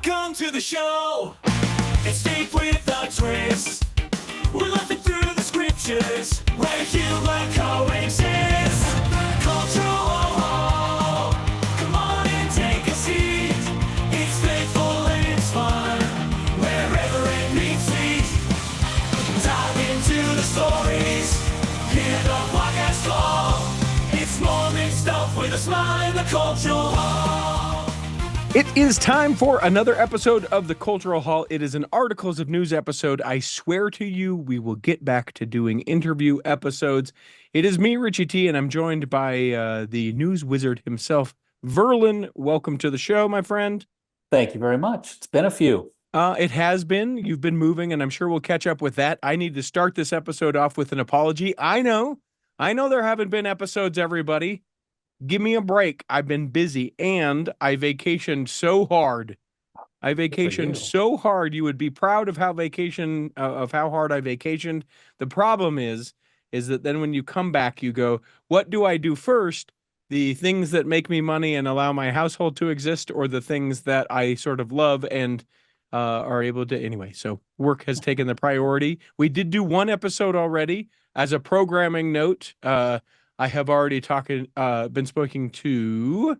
Welcome to the show. It's deep with the twist. We're laughing through the scriptures where humor coexists. Cultural Hall. Come on and take a seat. It's faithful and it's fun. Wherever it meets feet. Dive into the stories. Hear the podcast call. It's more mixed up with a smile in the Cultural Hall. It is time for another episode of the Cultural Hall. It is an Articles of News episode. I swear to you, we will get back to doing interview episodes. It is me, Richie T, and I'm joined by the news wizard himself, Verlin. Welcome to the show, my friend. Thank you very much. It's been a few. It has been. You've been moving, and I'm sure we'll catch up with that. I need to start this episode off with an apology. I know there haven't been episodes, everybody. Give me a break. I've been busy and I vacationed so hard. You would be proud of how hard I vacationed. The problem is that then when you come back, you go, what do I do first? The things that make me money and allow my household to exist, or the things that I sort of love and are able to anyway. So work has taken the priority. We did do one episode already. As a programming note, I have already been speaking to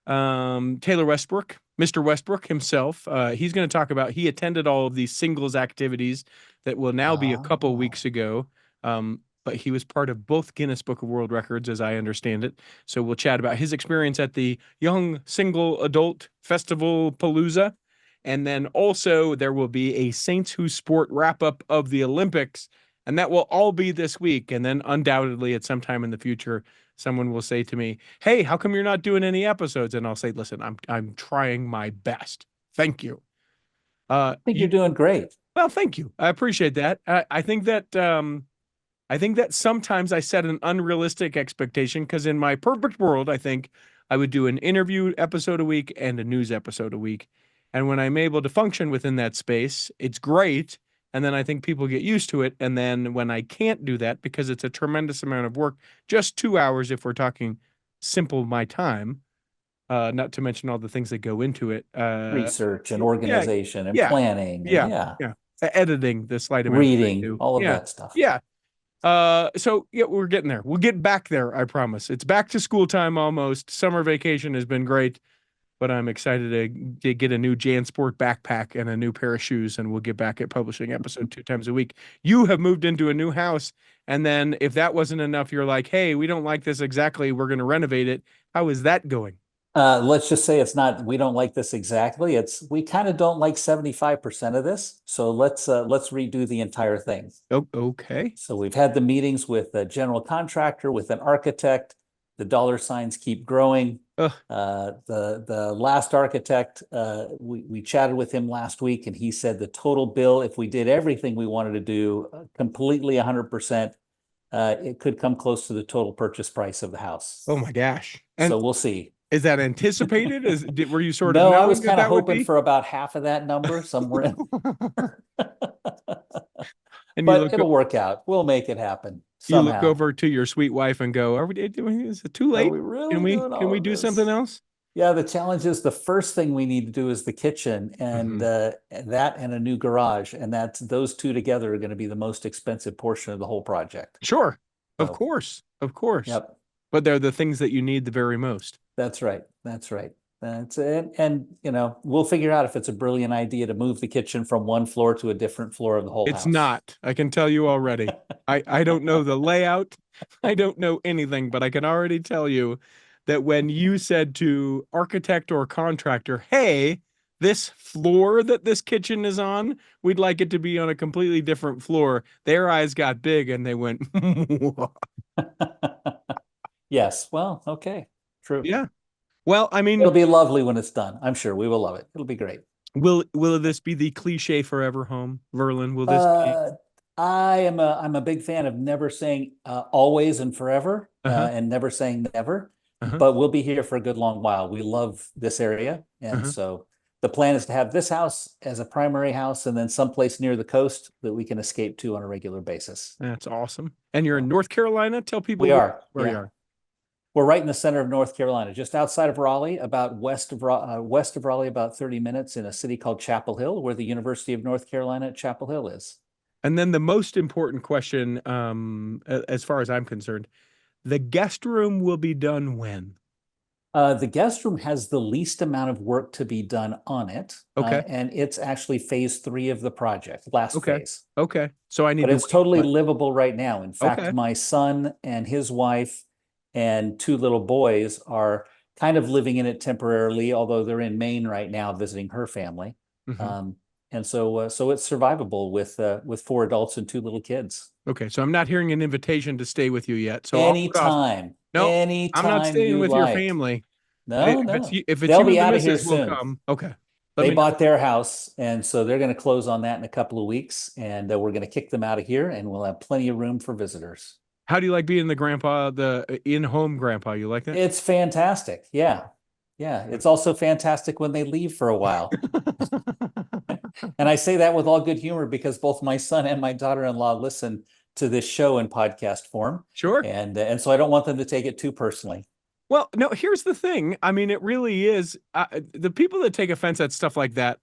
Taylor Westbrook, Mr. Westbrook himself. He's going to talk about, he attended all of these singles activities that will now be a couple weeks ago. But he was part of both Guinness Book of World Records, as I understand it. So we'll chat about his experience at the Young Single Adult Festival Palooza. And then also there will be a Saints Who Sport wrap-up of the Olympics. And that will all be this week. And then undoubtedly at some time in the future, someone will say to me, hey, how come you're not doing any episodes? And I'll say, listen, I'm trying my best. Thank you. I think you're doing great. Well, thank you. I appreciate that. I think that sometimes I set an unrealistic expectation, because in my perfect world, I think I would do an interview episode a week and a news episode a week. And when I'm able to function within that space, it's great. And then I think people get used to it. And then when I can't do that, because it's a tremendous amount of work, just 2 hours if we're talking simple my time, not to mention all the things that go into it. Research and organization and planning. Yeah. Editing the slide. Reading, all of that stuff. Yeah. So yeah, we're getting there. We'll get back there, I promise. It's back to school time almost. Summer vacation has been great. But I'm excited to get a new JanSport backpack and a new pair of shoes, and we'll get back at publishing episode 2 times a week. You have moved into a new house, and then if that wasn't enough, you're like, hey, we don't like this exactly. We're going to renovate it. How is that going? Let's just say it's not, we don't like this exactly. We kind of don't like 75% of this. So let's redo the entire thing. Oh, okay. So we've had the meetings with a general contractor, with an architect. The dollar signs keep growing. The last architect, we chatted with him last week, and he said the total bill, if we did everything we wanted to do completely 100%, it could come close to the total purchase price of the house. Oh my gosh. So we'll see. Is that anticipated? Were you sort of? No, I was kind of hoping for about half of that number somewhere in. But it'll work out. We'll make it happen somehow. You look over to your sweet wife and go, is it too late? Are we really can we do something else? Yeah, the challenge is the first thing we need to do is the kitchen, and that and a new garage. And those two together are going to be the most expensive portion of the whole project. Sure. Of course. Yep. But they're the things that you need the very most. That's right. That's it. And we'll figure out if it's a brilliant idea to move the kitchen from one floor to a different floor of the whole house. It's not. I can tell you already. I don't know the layout. I don't know anything, but I can already tell you that when you said to architect or contractor, hey, this floor that this kitchen is on, we'd like it to be on a completely different floor, their eyes got big and they went, yes. Well, okay. True. Yeah. Well, I mean, it'll be lovely when it's done. I'm sure we will love it. It'll be great. Will this be the cliche forever home, Verlin? Will this be? I'm a big fan of never saying always and forever, and never saying never. But we'll be here for a good long while. We love this area, and so the plan is to have this house as a primary house, and then someplace near the coast that we can escape to on a regular basis. That's awesome. And you're in North Carolina. Tell people we are. Where you are. We're right in the center of North Carolina, just outside of Raleigh, about west of Raleigh, about 30 minutes in a city called Chapel Hill, where the University of North Carolina at Chapel Hill is. And then the most important question, as far as I'm concerned, the guest room will be done when? The guest room has the least amount of work to be done on it. Okay. And it's actually phase 3 of the project, last Okay. phase. Okay. So I need But to it's wait, totally but- livable right now. In fact, Okay. my son and his wife and 2 little boys are kind of living in it temporarily, although they're in Maine right now visiting her family. Mhm. And so it's survivable with 4 adults and 2 little kids. Okay. So I'm not hearing an invitation to stay with you yet. So I'll put off- Anytime, No, anytime I'm not staying you with your like. family. No, If no. it's you, if it's They'll you be and the out of here missus, we'll soon. come. Okay. Let They me know. bought their house, and so they're going to close on that in a couple of weeks, and we're going to kick them out of here, and we'll have plenty of room for visitors. How do you like being the grandpa, the in-home grandpa? You like that? It's fantastic. Yeah. Yeah. It's also fantastic when they leave for a while. And I say that with all good humor because both my son and my daughter-in-law listen to this show in podcast form. Sure. And so I don't want them to take it too personally. Well, no, here's the thing. I mean, it really is the people that take offense at stuff like that.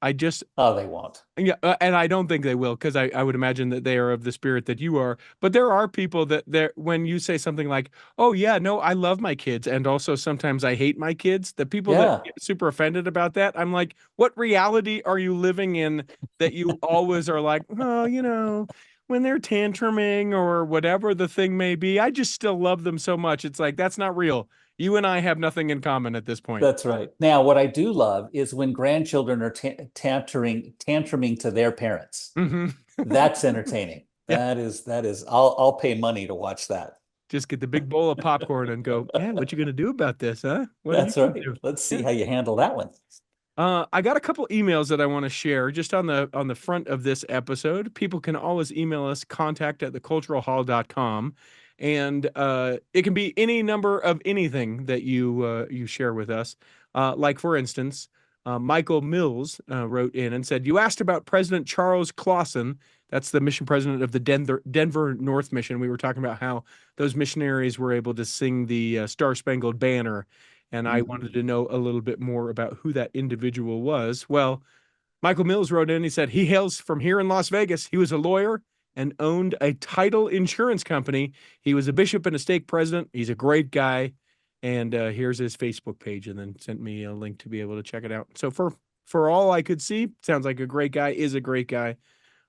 Oh, they won't. Yeah, and I don't think they will, because I would imagine that they are of the spirit that you are. But there are people that when you say something like, "Oh yeah, no, I love my kids, and also sometimes I hate my kids," the people Yeah. that get super offended about that, I'm like, what reality are you living in that you always are like, oh, when they're tantruming or whatever the thing may be, I just still love them so much. It's like, that's not real. You and I have nothing in common at this point. That's right. Now, what I do love is when grandchildren are tantruming to their parents. Mhm. That's entertaining. Yeah. That is, I'll pay money to watch that. Just get the big bowl of popcorn and go, yeah, what you gonna do about this, huh? What are That's you gonna right. do?" Let's see Yeah. how you handle that one. I got a couple emails that I want to share just on the front of this episode. People can always email us, contact@theculturalhall.com. And it can be any number of anything that you share with us. Like, for instance, Michael Mills wrote in and said, "You asked about President Charles Clausen. That's the mission president of the Denver North Mission. We were talking about how those missionaries were able to sing the Star Spangled Banner. And I wanted to know a little bit more about who that individual was." Well, Michael Mills wrote in, he said, he hails from here in Las Vegas. He was a lawyer and owned a title insurance company. He was a bishop and a stake president. He's a great guy. And here's his Facebook page, and then sent me a link to be able to check it out. So for all I could see, sounds like a great guy, is a great guy.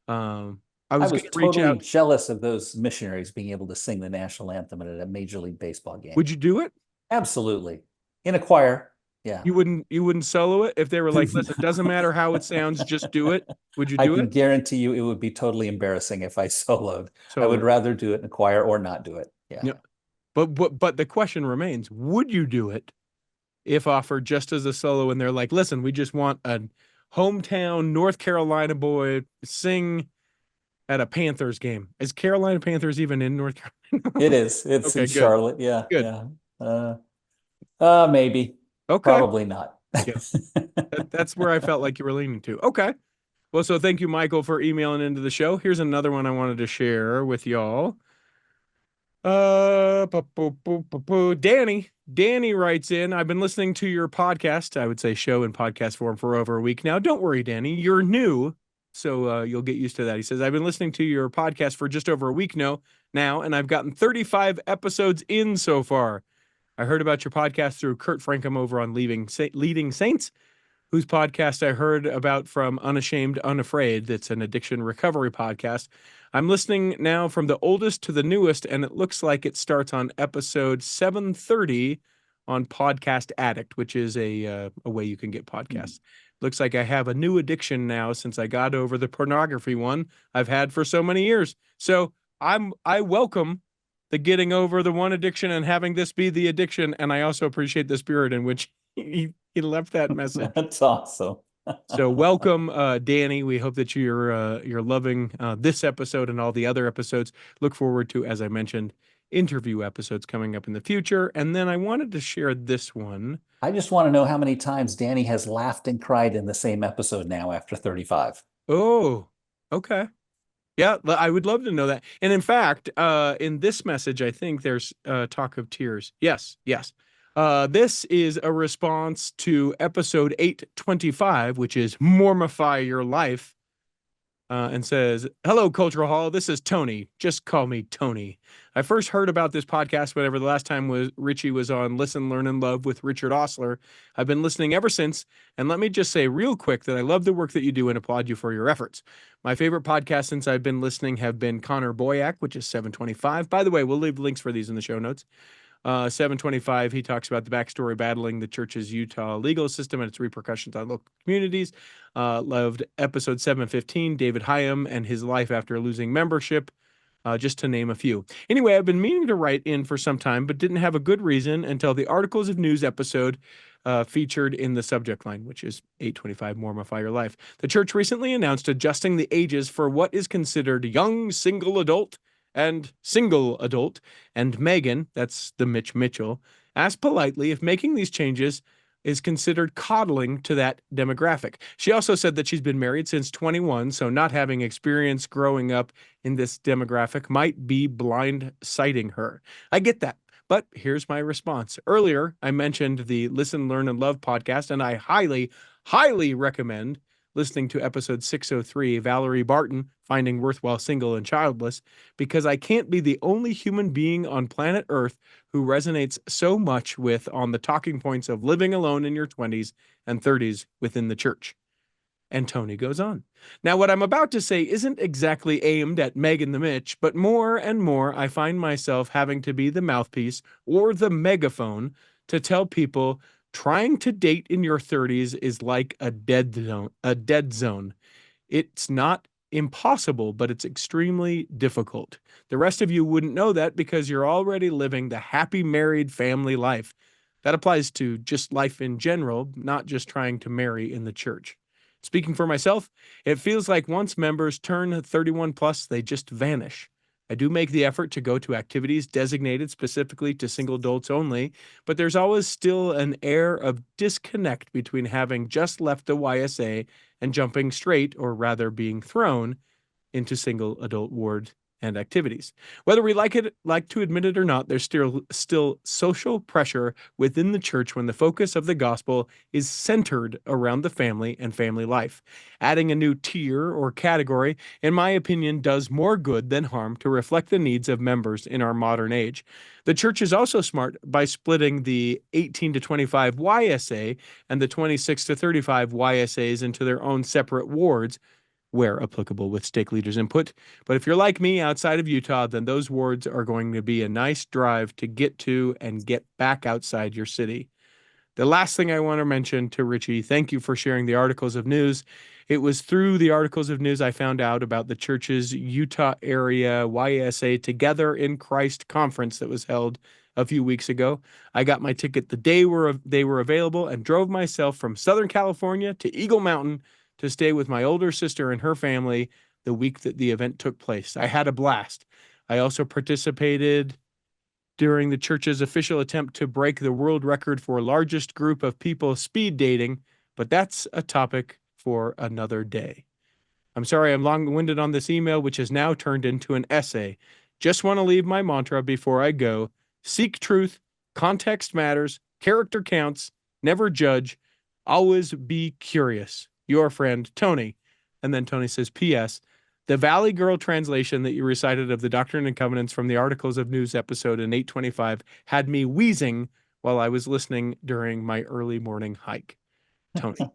I was going to reach totally out. jealous of those missionaries being able to sing the national anthem at a Major League Baseball game. Would you do it? Absolutely. In a choir. Yeah. You wouldn't solo it if they were like, listen, it doesn't matter how it sounds, just do it. Would you I do can it? guarantee you it would be totally embarrassing if I soloed. I So, would rather do it in a choir or not do it. Yeah. Yeah. But the question remains, would you do it if offered just as a solo and they're like, listen, we just want a hometown North Carolina boy sing at a Panthers game. Is Carolina Panthers even in North Carolina? It is. It's Okay, in good. Charlotte. Yeah. Good. Yeah. Maybe. Okay. Probably not. That's where I felt like you were leaning to. Okay. Well, so thank you, Michael, for emailing into the show. Here's another one I wanted to share with y'all. Danny writes in, "I've been listening to your podcast," I would say show in podcast form, "for over a week now. Don't worry, Danny, you're new, so you'll get used to that." He says, "I've been listening to your podcast for just over a week now, and I've gotten 35 episodes in so far. I heard about your podcast through Kurt Frankham over on Leading Saints, whose podcast I heard about from Unashamed Unafraid. That's an addiction recovery podcast. I'm listening now from the oldest to the newest, and it looks like it starts on episode 730 on Podcast Addict, which is a way you can get podcasts. Looks like I have a new addiction now since I got over the pornography one I've had for so many years. So I welcome the getting over the one addiction and having this be the addiction, and I also appreciate the spirit in which he left that message." That's awesome. So welcome, Danny. We hope that you're loving this episode and all the other episodes. Look forward to, as I mentioned, interview episodes coming up in the future. And then I wanted to share this one. I just want to know how many times Danny has laughed and cried in the same episode now after 35. Oh, okay. Yeah, I would love to know that. And in fact, in this message, I think there's talk of tears. Yes, yes. This is a response to episode 825, which is Mormify Your Life, and says, "Hello, Cultural Hall. This is Tony. Just call me Tony. I first heard about this podcast whenever the last time was Richie was on Listen, Learn, and Love with Richard Osler. I've been listening ever since, and let me just say real quick that I love the work that you do and applaud you for your efforts. My favorite podcasts since I've been listening have been Connor Boyack, which is 725. By the way, we'll leave links for these in the show notes. 725, he talks about the backstory battling the church's Utah legal system and its repercussions on local communities. Loved episode 715, David Hyam and his life after losing membership, just to name a few. Anyway, I've been meaning to write in for some time, but didn't have a good reason until the Articles of News episode featured in the subject line, which is 825 Mormify Your Life. The church recently announced adjusting the ages for what is considered young single adult and single adult, and Megan, that's the Mitch Mitchell, asked politely if making these changes is considered coddling to that demographic. She also said that she's been married since 21, so not having experience growing up in this demographic might be blindsiding her. I get that, but here's my response. Earlier, I mentioned the Listen, Learn, and Love podcast, and I highly, highly recommend listening to episode 603, Valerie Barton, Finding Worthwhile Single and Childless, because I can't be the only human being on planet Earth who resonates so much with on the talking points of living alone in your 20s and 30s within the church. And Tony goes on. Now, what I'm about to say isn't exactly aimed at Megan the Mitch, but more and more I find myself having to be the mouthpiece or the megaphone to tell people trying to date in your 30s is like a dead zone. It's not impossible, but it's extremely difficult. The rest of you wouldn't know that because you're already living the happy married family life. That applies to just life in general, not just trying to marry in the church. Speaking for myself, it feels like once members turn 31 plus, they just vanish. I do make the effort to go to activities designated specifically to single adults only, but there's always still an air of disconnect between having just left the YSA and jumping straight, or rather being thrown, into single adult ward and activities. Whether we like to admit it or not, there's still social pressure within the church when the focus of the gospel is centered around the family and family life. Adding a new tier or category, in my opinion, does more good than harm to reflect the needs of members in our modern age. The church is also smart by splitting the 18 to 25 YSA and the 26 to 35 YSAs into their own separate wards, where applicable with stake leaders' input. But if you're like me outside of Utah, then those wards are going to be a nice drive to get to and get back outside your city. The last thing I want to mention to Richie, thank you for sharing the Articles of News. It was through the Articles of News I found out about the church's Utah area YSA Together in Christ conference that was held a few weeks ago. I got my ticket the day they were available and drove myself from Southern California to Eagle Mountain to stay with my older sister and her family the week that the event took place. I had a blast. I also participated during the church's official attempt to break the world record for largest group of people speed dating, but that's a topic for another day. I'm sorry I'm long-winded on this email, which has now turned into an essay. Just want to leave my mantra before I go. Seek truth, context matters, character counts, never judge, always be curious. Your friend, Tony. And then Tony says, P.S. The Valley Girl translation that you recited of the Doctrine and Covenants from the Articles of News episode in 825 had me wheezing while I was listening during my early morning hike. Tony.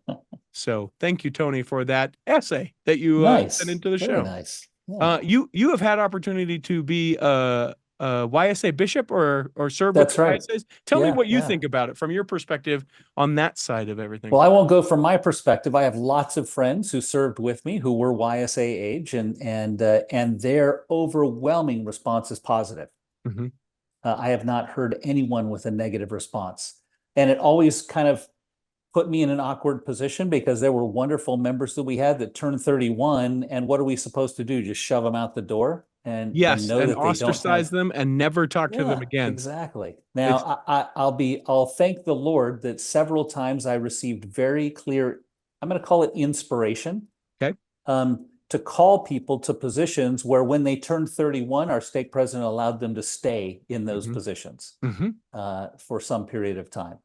So thank you, Tony, for that essay that you sent into the show. Very nice. Yeah. You have had opportunity to be YSA bishop or serve That's with the right. YSAs. Tell me what you Yeah. think about it from your perspective on that side of everything. Well, I won't go from my perspective. I have lots of friends who served with me who were YSA age, and their overwhelming response is positive. Mm-hmm. I have not heard anyone with a negative response, and it always kind of put me in an awkward position because there were wonderful members that we had that turned 31, and what are we supposed to do? Just shove them out the door and Yes, know and that they ostracize them and never talk to them again. Exactly. Now, I'll thank the Lord that several times I received very clear, I'm going to call it inspiration. Okay. to call people to positions where when they turned 31, our stake president allowed them to stay in those positions for some period of time.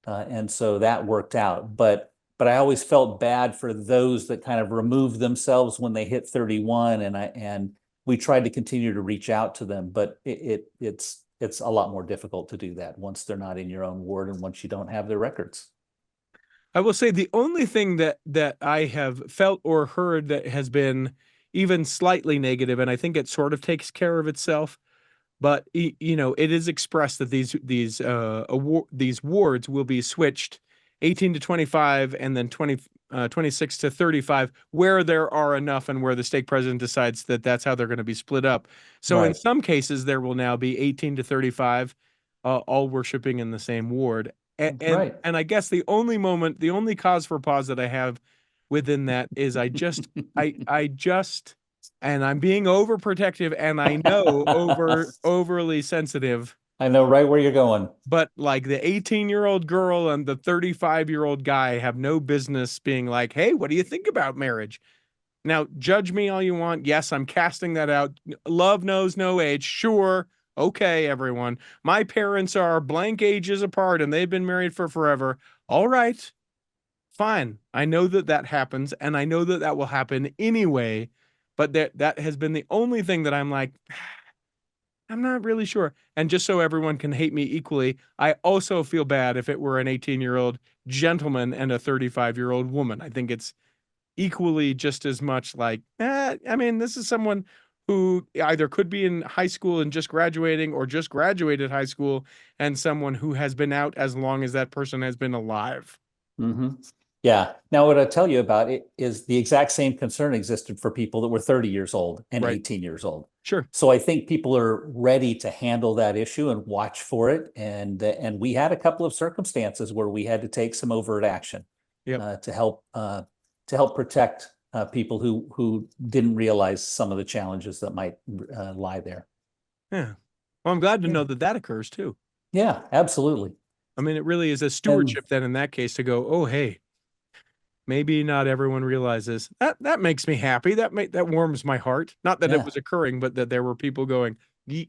And so that worked out. But I always felt bad for those that kind of removed themselves when they hit 31, and we tried to continue to reach out to them, but it's a lot more difficult to do that once they're not in your own ward and once you don't have their records. I will say the only thing that I have felt or heard that has been even slightly negative, and I think it sort of takes care of itself, but you know, it is expressed that these wards will be switched 18 to 25 and then 26 to 35 where there are enough and where the stake president decides that that's how they're going to be split up. So in some cases there will now be 18 to 35 all worshiping in the same ward. And I guess the only cause for pause that I have within that is I just, and I'm being overprotective, and I know overly sensitive. I know right where you're going. But like the 18-year-old girl and the 35-year-old guy have no business being like, hey, what do you think about marriage? Now, judge me all you want. Yes, I'm casting that out. Love knows no age. Sure. Okay, everyone. My parents are blank ages apart and they've been married for forever. All right. Fine. I know that happens, and I know that will happen anyway, but that has been the only thing that I'm like, I'm not really sure. And just so everyone can hate me equally, I also feel bad if it were an 18-year-old gentleman and a 35-year-old woman. I think it's equally just as much like, I mean, this is someone who either could be in high school and just graduating or just graduated high school, and someone who has been out as long as that person has been alive. Yeah. Now, what I tell you about it is the exact same concern existed for people that were 30 years old and 18 years old. Sure. So I think people are ready to handle that issue and watch for it. And we had a couple of circumstances where we had to take some overt action to help protect people who didn't realize some of the challenges that might lie there. Yeah. Well, I'm glad to know that occurs too. Yeah, absolutely. I mean, it really is a stewardship then in that case to go, oh, hey, maybe not everyone realizes that makes me happy. That warms my heart. Not that it was occurring, but that there were people going, yeet.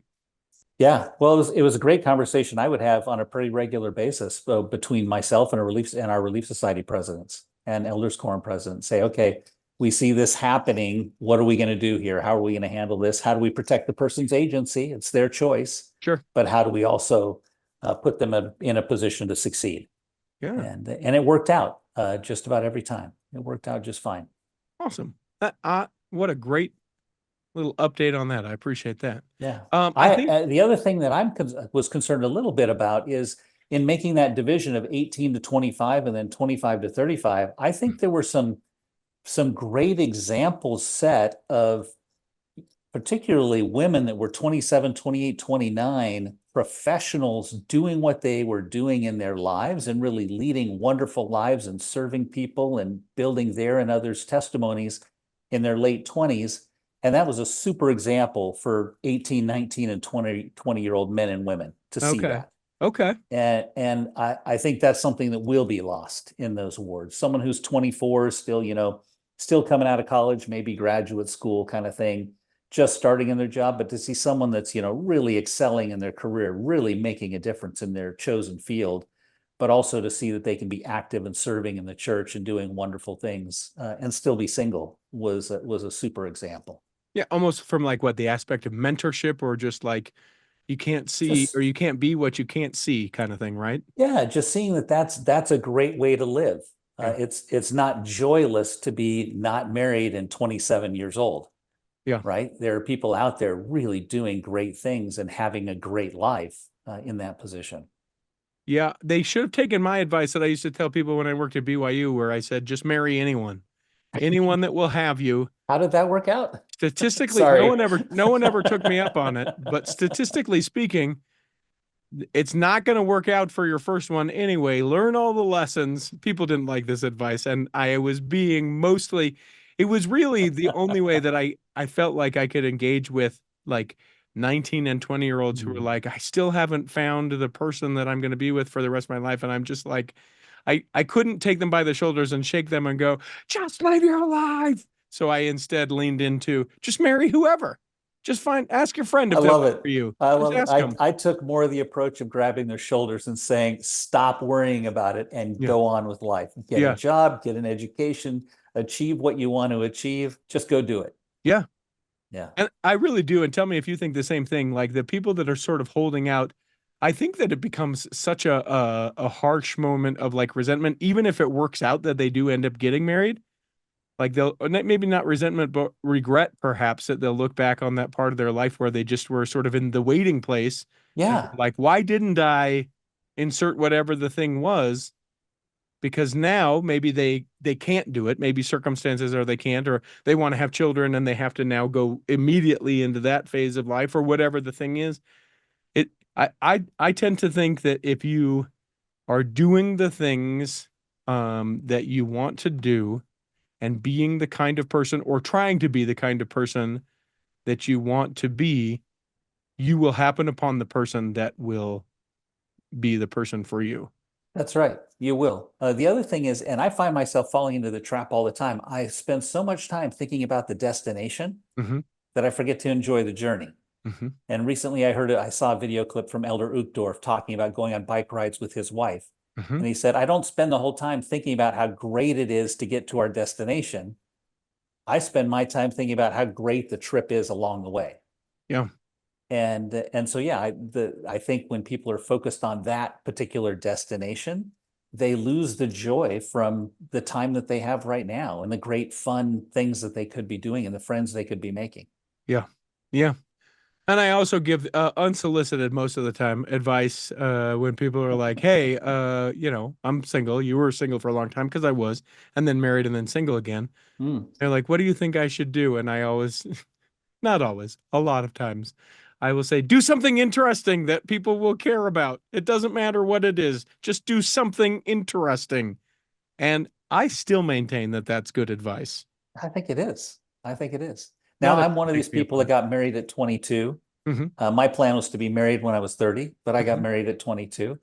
Yeah. Well, it was a great conversation I would have on a pretty regular basis between myself and our Relief Society presidents and Elders Quorum presidents. Say, okay, we see this happening. What are we going to do here? How are we going to handle this? How do we protect the person's agency? It's their choice. Sure. But how do we also put them in a position to succeed? Yeah. And it worked out just about every time. It worked out just fine. Awesome. What a great little update on that. I appreciate that. Yeah. I think the other thing that was concerned a little bit about is in making that division of 18 to 25 and then 25 to 35, I think there were some great examples set of particularly women that were 27, 28, 29, professionals doing what they were doing in their lives and really leading wonderful lives and serving people and building their and others' testimonies in their late 20s. And that was a super example for 18, 19, and 20-year-old men and women to see that. Okay. And I think that's something that will be lost in those awards. Someone who's 24 is still coming out of college, maybe graduate school kind of thing, just starting in their job, but to see someone that's, really excelling in their career, really making a difference in their chosen field, but also to see that they can be active and serving in the church and doing wonderful things and still be single was a super example. Yeah. Almost from like the aspect of mentorship, or just like you can't see or you can't be what you can't see kind of thing, right? Yeah. Just seeing that's a great way to live. It's not joyless to be not married and 27 years old. Yeah. Right. There are people out there really doing great things and having a great life in that position. Yeah. They should have taken my advice that I used to tell people when I worked at BYU, where I said, just marry anyone that will have you. How did that work out? Statistically, no one ever took me up on it, but statistically speaking, it's not going to work out for your first one anyway. Learn all the lessons. People didn't like this advice, and I was being it was really the only way that I felt like I could engage with like 19 and 20-year-olds who were like, I still haven't found the person that I'm going to be with for the rest of my life. And I'm just like, I couldn't take them by the shoulders and shake them and go, just live your life. So I instead leaned into just marry whoever. Just ask your friend if I they'll love it. for you. I Just love it. ask 'em. I took more of the approach of grabbing their shoulders and saying, stop worrying about it and Yeah. go on with life. Get Yeah. a job, get an education, achieve what you want to achieve. Just go do it. Yeah. Yeah. And I really do. And tell me if you think the same thing. Like the people that are sort of holding out, I think that it becomes such a harsh moment of like resentment, even if it works out that they do end up getting married. Like they'll maybe not resentment, but regret perhaps that they'll look back on that part of their life where they just were sort of in the waiting place. Yeah. Like, why didn't I insert whatever the thing was? Because now maybe they can't do it. Maybe circumstances or they can't, or they want to have children and they have to now go immediately into that phase of life or whatever the thing is. I tend to think that if you are doing the things that you want to do and being the kind of person or trying to be the kind of person that you want to be, you will happen upon the person that will be the person for you. That's right. You will. The other thing is, and I find myself falling into the trap all the time. I spend so much time thinking about the destination that I forget to enjoy the journey. And recently I saw a video clip from Elder Uchtdorf talking about going on bike rides with his wife. And he said, I don't spend the whole time thinking about how great it is to get to our destination. I spend my time thinking about how great the trip is along the way. Yeah. And so, yeah, I think when people are focused on that particular destination, they lose the joy from the time that they have right now and the great fun things that they could be doing and the friends they could be making. Yeah. Yeah. And I also give unsolicited most of the time advice when people are like, hey, I'm single. You were single for a long time because I was, and then married and then single again. They're like, what do you think I should do? And I always, not always, a lot of times, I will say, do something interesting that people will care about. It doesn't matter what it is. Just do something interesting. And I still maintain that that's good advice. I think it is. Now, I'm one of these people that got married at 22. My plan was to be married when I was 30, but I got married at 22.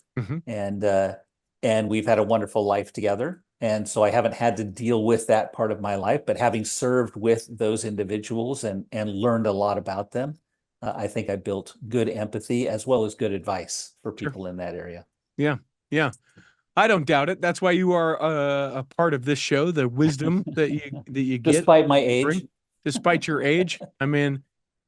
And we've had a wonderful life together. And so I haven't had to deal with that part of my life, but having served with those individuals and learned a lot about them, I think I built good empathy as well as good advice for people in that area. Yeah. Yeah. I don't doubt it. That's why you are a part of this show, the wisdom that you get. Despite my age. Despite your age. I mean,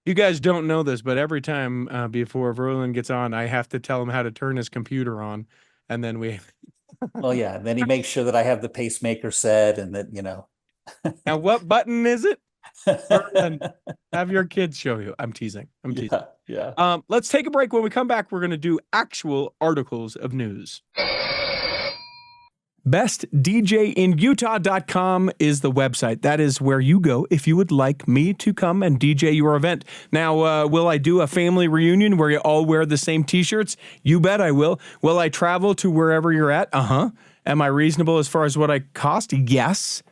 you guys don't know this, but every time before Verlin gets on, I have to tell him how to turn his computer on. And then we... Well, yeah. Then he makes sure that I have the pacemaker set and that, Now, what button is it? Verlin, have your kids show you. I'm teasing. Yeah. Let's take a break. When we come back, we're going to do actual articles of news. BestDJinUtah.com is the website. That is where you go if you would like me to come and DJ your event. Now, will I do a family reunion where you all wear the same t-shirts? You bet I will. Will I travel to wherever you're at? Am I reasonable as far as what I cost? Yes.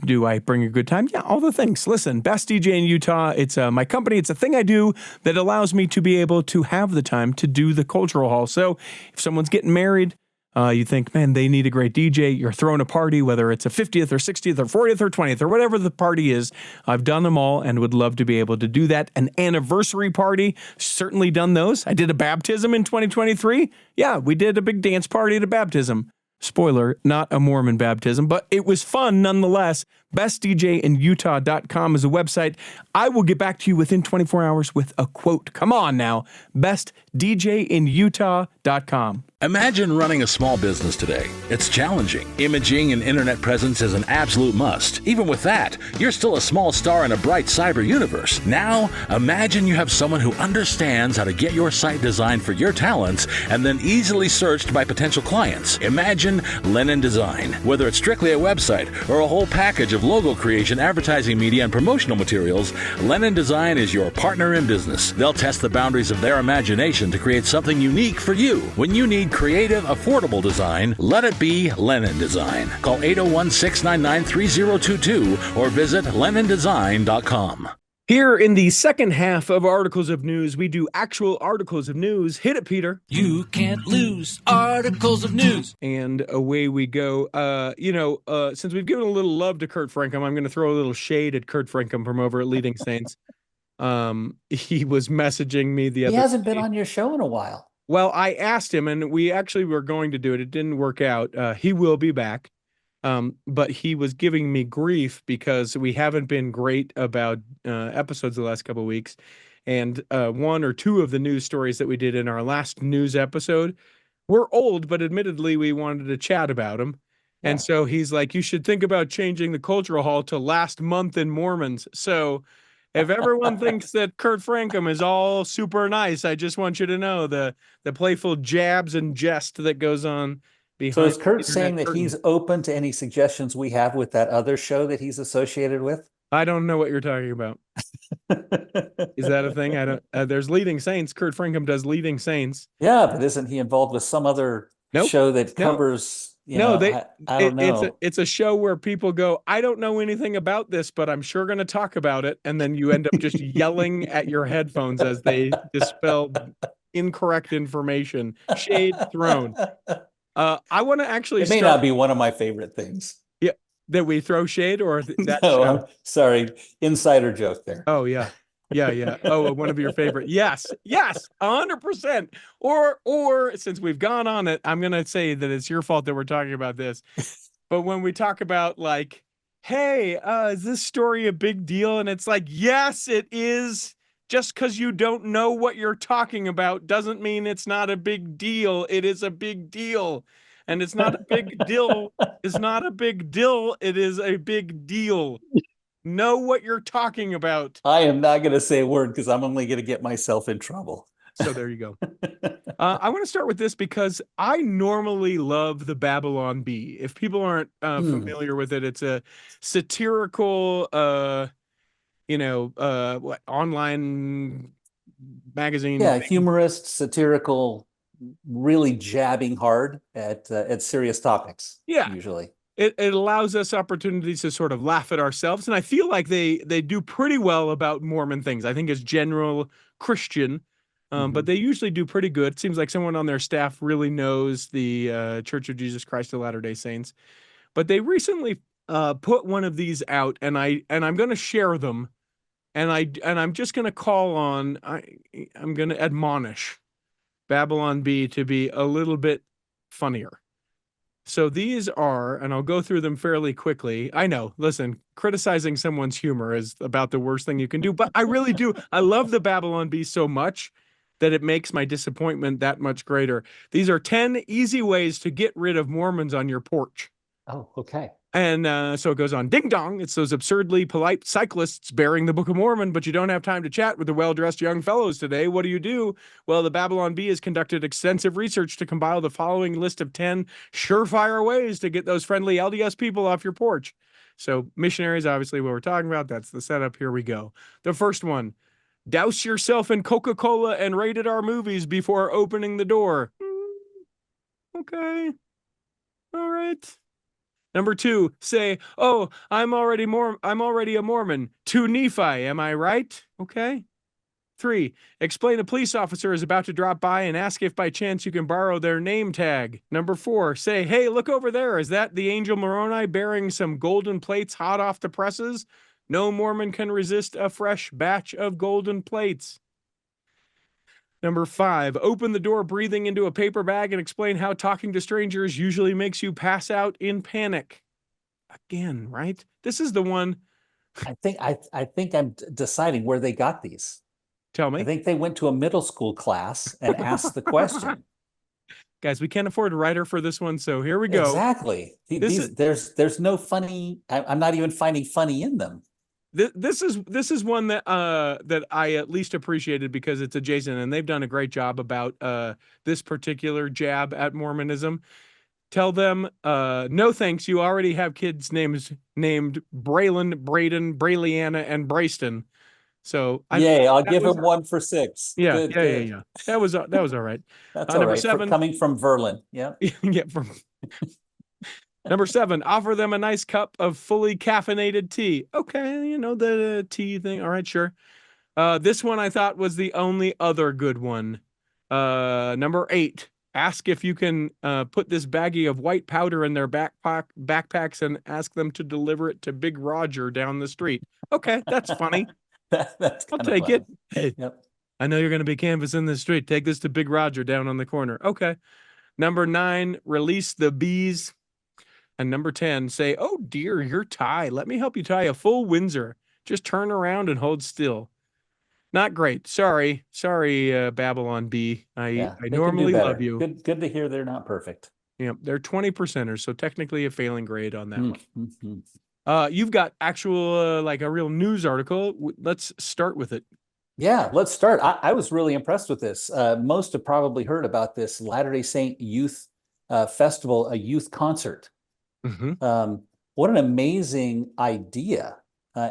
Do I bring a good time? Yeah, all the things. Listen, Best DJ in Utah, it's my company. It's a thing I do that allows me to be able to have the time to do the cultural hall. So if someone's getting married, you think, man, they need a great DJ. You're throwing a party, whether it's a 50th or 60th or 40th or 20th or whatever the party is. I've done them all and would love to be able to do that. An anniversary party, certainly done those. I did a baptism in 2023. Yeah, we did a big dance party at a baptism. Spoiler, not a Mormon baptism, but it was fun nonetheless. BestDJinUtah.com is a website. I will get back to you within 24 hours with a quote. Come on now. BestDJinUtah.com. Imagine running a small business today. It's challenging. Imaging and internet presence is an absolute must. Even with that, you're still a small star in a bright cyber universe. Now, imagine you have someone who understands how to get your site designed for your talents and then easily searched by potential clients. Imagine Lennon Design. Whether it's strictly a website or a whole package of logo creation, advertising media, and promotional materials, Lennon Design is your partner in business. They'll test the boundaries of their imagination to create something unique for you. When you need creative, affordable design, let it be Lennon Design. Call 801-699-3022 or visit LennonDesign.com. Here in the second half of Articles of News, we do actual articles of news. Hit it, Peter. You can't lose articles of news. And away we go. Since we've given a little love to Kurt Frankham, I'm going to throw a little shade at Kurt Frankham from over at Leading Saints. He was messaging me the other He hasn't day. been on your show in a while. Well, I asked him, and we actually were going to do it. It didn't work out. He will be back. But he was giving me grief because we haven't been great about episodes the last couple of weeks. And one or two of the news stories that we did in our last news episode were old, but admittedly, we wanted to chat about them. Yeah. And so he's like, you should think about changing the cultural hall to last month in Mormons. So if everyone thinks that Kurt Frankham is all super nice, I just want you to know the playful jabs and jest that goes on. So is Kurt the saying internet that curtain. he's open to any suggestions we have with that other show that he's associated with? I don't know what you're talking about. Is that a thing? I don't. There's Leading Saints. Kurt Frankham does Leading Saints. Yeah, but isn't he involved with some other Nope. show that No. covers? I don't know. It's a show where people go, I don't know anything about this, but I'm sure going to talk about it, and then you end up just yelling at your headphones as they dispel incorrect information. Shade thrown. I want to actually. It may not be one of my favorite things. That we throw shade, or that No, show? I'm sorry, insider joke there. Oh yeah. Oh, one of your favorite. Yes, 100%. Or since we've gone on it, I'm gonna say that it's your fault that we're talking about this. But when we talk about like, hey, is this story a big deal? And it's like, yes, it is. Just because you don't know what you're talking about doesn't mean it's not a big deal. It is a big deal. And it's not a big deal. It's not a big deal. It is a big deal. Know what you're talking about. I am not going to say a word because I'm only going to get myself in trouble. So there you go. I want to start with this because I normally love the Babylon Bee. If people aren't familiar with it, it's a satirical, online magazine. Yeah, thing. humorist, satirical, really jabbing hard at serious topics. Yeah. Usually. It allows us opportunities to sort of laugh at ourselves. And I feel like they do pretty well about Mormon things. I think as general Christian, but they usually do pretty good. It seems like someone on their staff really knows the Church of Jesus Christ of Latter-day Saints. But they recently put one of these out, and I'm going to share them. And I'm just going to call on, I'm going to admonish Babylon Bee to be a little bit funnier. So these are, and I'll go through them fairly quickly. I know, listen, criticizing someone's humor is about the worst thing you can do, but I really do. I love the Babylon Bee so much that it makes my disappointment that much greater. These are 10 easy ways to get rid of Mormons on your porch. Oh, okay. And so it goes on. Ding dong. It's those absurdly polite cyclists bearing the Book of Mormon, but you don't have time to chat with the well-dressed young fellows today. What do? Well, the Babylon Bee has conducted extensive research to compile the following list of 10 surefire ways to get those friendly LDS people off your porch. So missionaries, obviously what we're talking about. That's the setup. Here we go. The first one, douse yourself in Coca-Cola and rated R movies before opening the door. Okay. All right. Number 2, say, oh, I'm already a Mormon. To Nephi, am I right? Okay. 3, explain a police officer is about to drop by and ask if by chance you can borrow their name tag. Number 4, say, hey, look over there. Is that the Angel Moroni bearing some golden plates hot off the presses? No Mormon can resist a fresh batch of golden plates. Number 5, open the door breathing into a paper bag and explain how talking to strangers usually makes you pass out in panic. Again, right? This is the one. I think I'm deciding where they got these. Tell me. I think they went to a middle school class and asked the question. Guys, we can't afford a writer for this one, so here we go. Exactly. There's no funny. I'm not even finding funny in them. This is one that that I at least appreciated because it's adjacent, and they've done a great job about this particular jab at Mormonism. Tell them, no thanks, you already have kids named Braylon, Braden, Brayliana, and Brayston. So I'll give him 1 for 6. Yeah, Good. yeah. That was all right. That's all number right. 7, coming from Verlin. Yeah. yeah. Number 7, offer them a nice cup of fully caffeinated tea. Okay, you know, the tea thing. All right, sure. This one I thought was the only other good one. Number 8, ask if you can put this baggie of white powder in their backpacks and ask them to deliver it to Big Roger down the street. Okay, that's funny. That's I'll kinda take it. funny. Hey, Yep. I know you're going to be canvassing the street. Take this to Big Roger down on the corner. Okay. Number 9, release the bees. And number 10, say, oh dear, your tie. Let me help you tie a full Windsor. Just turn around and hold still. Not great. Sorry, Babylon Bee. I Yeah, they can do normally better. love you. Good to hear they're not perfect. Yeah, they're 20%ers, so technically a failing grade on that one. Mhm. You've got actual like a real news article. Let's start with it. Yeah, let's start. I was really impressed with this. Most have probably heard about this Latter-day Saint Youth Festival, a youth concert. What an amazing idea.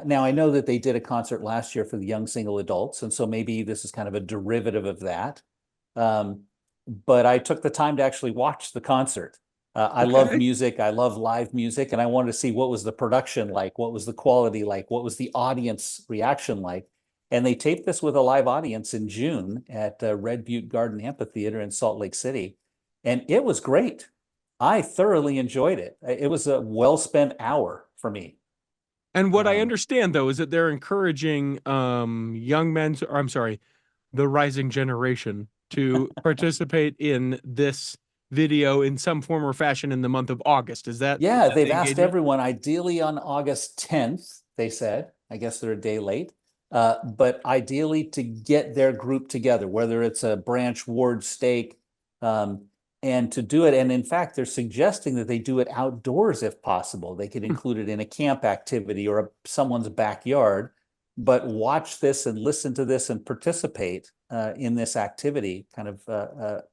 Now, I know that they did a concert last year for the young single adults, and so maybe this is kind of a derivative of that. But I took the time to actually watch the concert. I love Okay. music. I love live music, and I wanted to see what was the production like, what was the quality like, what was the audience reaction like. And they taped this with a live audience in June at Red Butte Garden Amphitheater in Salt Lake City. And it was great. I thoroughly enjoyed it. It was a well-spent hour for me. And what I understand, though, is that they're encouraging young men, or I'm sorry, the rising generation to participate in this video in some form or fashion in the month of August. Is that? Yeah, is that they've the asked engagement? everyone, ideally on August 10th, they said. I guess they're a day late. But ideally to get their group together, whether it's a branch, ward, stake, and to do it. And in fact, they're suggesting that they do it outdoors if possible. They could include it in a camp activity or someone's backyard, but watch this and listen to this and participate in this activity, kind of,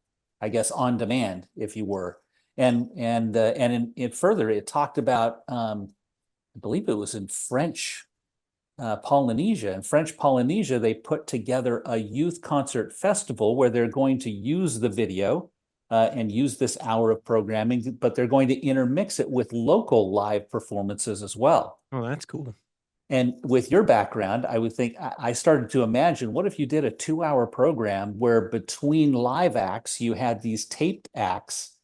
I guess, on demand, if you were. And in further, it talked about, I believe it was in French Polynesia. In French Polynesia, they put together a youth concert festival where they're going to use the video and use this hour of programming, but they're going to intermix it with local live performances as well. Oh, that's cool. And with your background, I would think, I started to imagine, what if you did a 2-hour program where between live acts, you had these taped acts,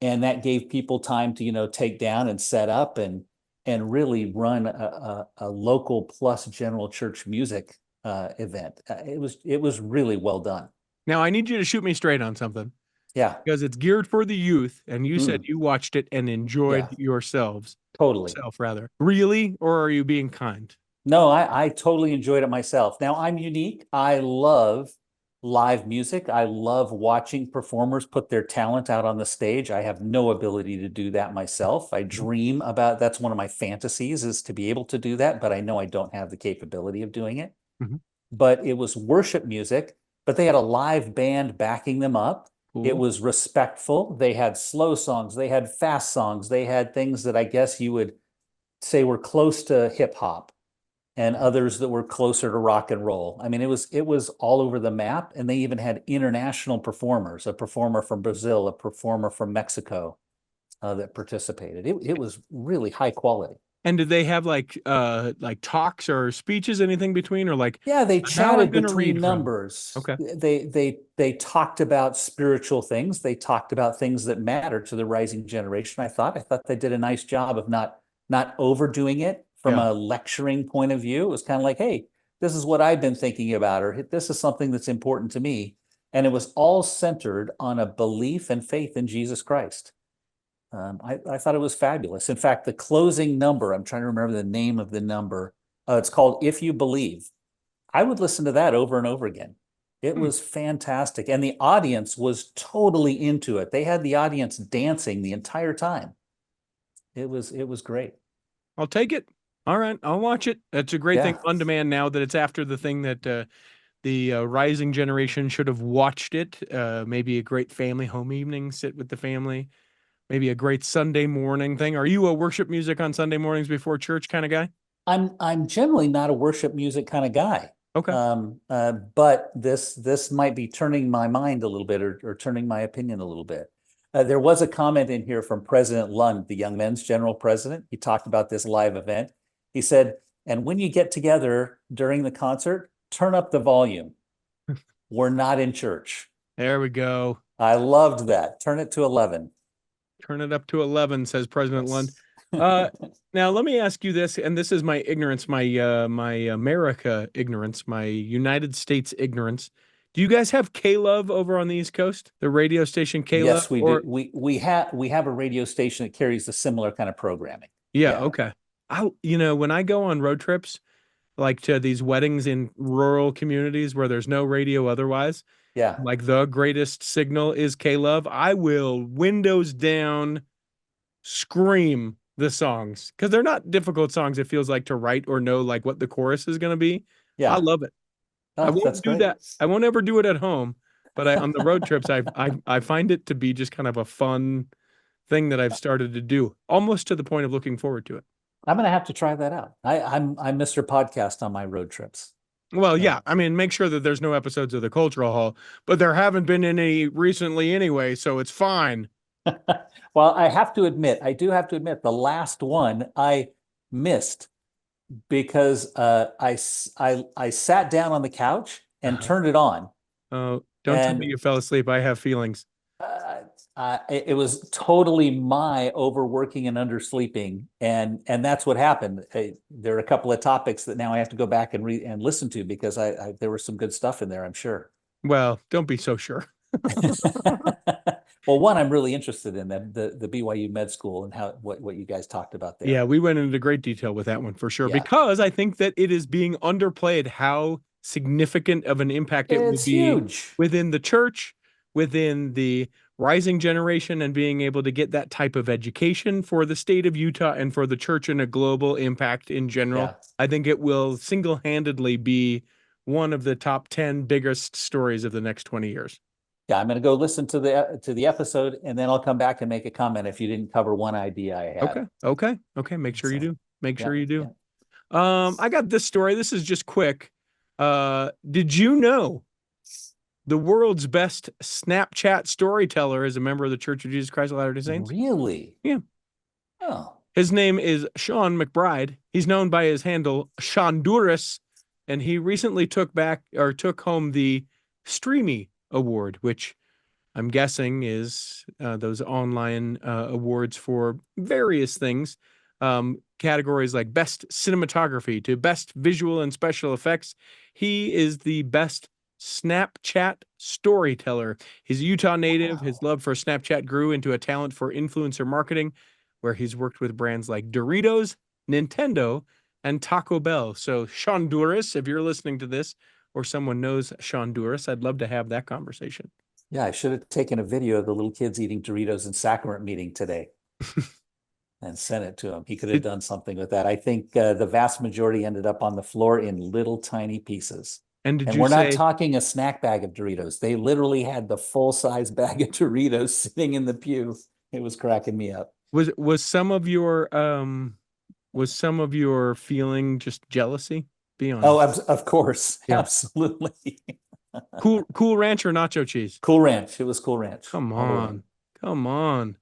and that gave people time to, you know, take down and set up and really run a local plus general church music event. It was really well done. Now, I need you to shoot me straight on something. Yeah. Because it's geared for the youth, and you said you watched it and enjoyed yourselves. Totally. Yourself, rather. Really? Or are you being kind? No, I totally enjoyed it myself. Now, I'm unique. I love live music. I love watching performers put their talent out on the stage. I have no ability to do that myself. I dream about, that's one of my fantasies, is to be able to do that, but I know I don't have the capability of doing it. But it was worship music, but they had a live band backing them up. It was respectful. They had slow songs, they had fast songs, they had things that I guess you would say were close to hip hop, and others that were closer to rock and roll. I mean, it was all over the map, and they even had international performers, a performer from Brazil, a performer from Mexico that participated. It was really high quality. And did they have like talks or speeches, anything between, or like? Yeah, they Now I'm chatted gonna between read from. numbers. Okay. They talked about spiritual things. They talked about things that matter to the rising generation. I thought they did a nice job of not overdoing it from a lecturing point of view. It was kind of like, hey, this is what I've been thinking about, or this is something that's important to me. And it was all centered on a belief and faith in Jesus Christ. I thought it was fabulous. In fact, the closing number, I'm trying to remember the name of the number. It's called If You Believe. I would listen to that over and over again. It was fantastic. And the audience was totally into it. They had the audience dancing the entire time. It was great. I'll take it. All right, I'll watch it. That's a great thing on demand now that it's after the thing that the rising generation should have watched it. Maybe a great family home evening, sit with the family. Maybe a great Sunday morning thing. Are you a worship music on Sunday mornings before church kind of guy? I'm generally not a worship music kind of guy. Okay. But this might be turning my mind a little bit, or turning my opinion a little bit. There was a comment in here from President Lund, the Young Men's General President. He talked about this live event. He said, and when you get together during the concert, turn up the volume. We're not in church. There we go. I loved that. Turn it to 11. Turn it up to 11, says President Lund. Yes. Now, let me ask you this, and this is my ignorance, my America ignorance, my United States ignorance. Do you guys have K-Love over on the East Coast? The radio station K-Love? Yes, we do. We have a radio station that carries a similar kind of programming. Yeah, okay. When I go on road trips, like to these weddings in rural communities where there's no radio otherwise, Yeah. like the greatest signal is K-Love, I will windows down, scream the songs because they're not difficult songs. It feels like to write or know like what the chorus is going to be. Yeah. I love it. I won't that's do great. that. I won't ever do it at home, but on the road trips, I find it to be just kind of a fun thing that I've started to do, almost to the point of looking forward to it. I'm going to have to try that out. I'm Mr. Podcast on my road trips. Well, yeah. I mean, make sure that there's no episodes of the Cultural Hall, but there haven't been any recently anyway, so it's fine. Well, I do have to admit, the last one I missed because I sat down on the couch and turned it on. Oh, don't tell me you fell asleep. I have feelings. It was totally my overworking and undersleeping, and that's what happened. There are a couple of topics that now I have to go back and listen to because there was some good stuff in there, I'm sure. Well, don't be so sure. Well, one, I'm really interested in the BYU Med School and what you guys talked about there. Yeah, we went into great detail with that one for sure, Yeah. because I think that it is being underplayed how significant of an impact it will It's be huge. within the church, within the rising generation, and being able to get that type of education for the state of Utah and for the church and a global impact in general. Yeah. I think it will single-handedly be one of the top 10 biggest stories of the next 20 years. Yeah, I'm going to go listen to the episode, and then I'll come back and make a comment if you didn't cover one idea I had. Okay. Make sure you do. Make sure Yeah, you do. yeah. I got this story. This is just quick. Did you know the world's best Snapchat storyteller is a member of the Church of Jesus Christ of Latter-day Saints? Really? Yeah. Oh. His name is Sean McBride. He's known by his handle Shonduras, and he recently took home the Streamy Award, which I'm guessing is those online awards for various things, categories like best cinematography to best visual and special effects. He is the best Snapchat storyteller. He's a Utah native. His love for Snapchat grew into a talent for influencer marketing, where he's worked with brands like Doritos, Nintendo, and Taco Bell. So Shonduras, if you're listening to this, or someone knows Shonduras, I'd love to have that conversation. Yeah, I should have taken a video of the little kids eating Doritos in sacrament meeting today and sent it to him. He could have done something with that. I think the vast majority ended up on the floor in little tiny pieces. And we're not talking a snack bag of Doritos. They literally had the full-size bag of Doritos sitting in the pew. It was cracking me up. Was some of your feeling just jealousy? Be honest. Oh, of course. Yeah. Absolutely. Cool Ranch or nacho cheese? Cool Ranch. It was Cool Ranch. Come all the way. on. Come on.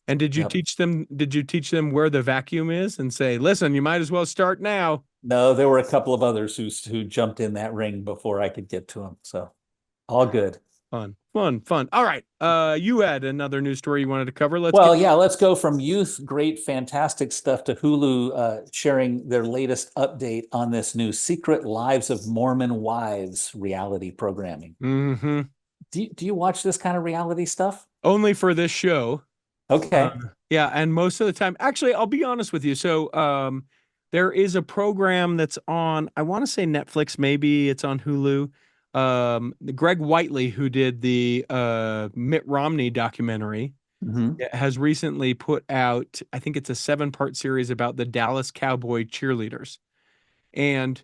And did you Yep. teach them where the vacuum is and say, listen, you might as well start now? No, there were a couple of others who jumped in that ring before I could get to them. So all good. Fun. All right. You had another news story you wanted to cover. Let's go from youth, great, fantastic stuff, to Hulu sharing their latest update on this new Secret Lives of Mormon Wives reality programming. Mm-hmm. Do you watch this kind of reality stuff? Only for this show. Okay. Yeah, and most of the time, actually, I'll be honest with you. So there is a program that's on, I want to say Netflix, maybe it's on Hulu. Greg Whiteley, who did the Mitt Romney documentary, has recently put out, I think it's a 7-part series about the Dallas Cowboy cheerleaders. And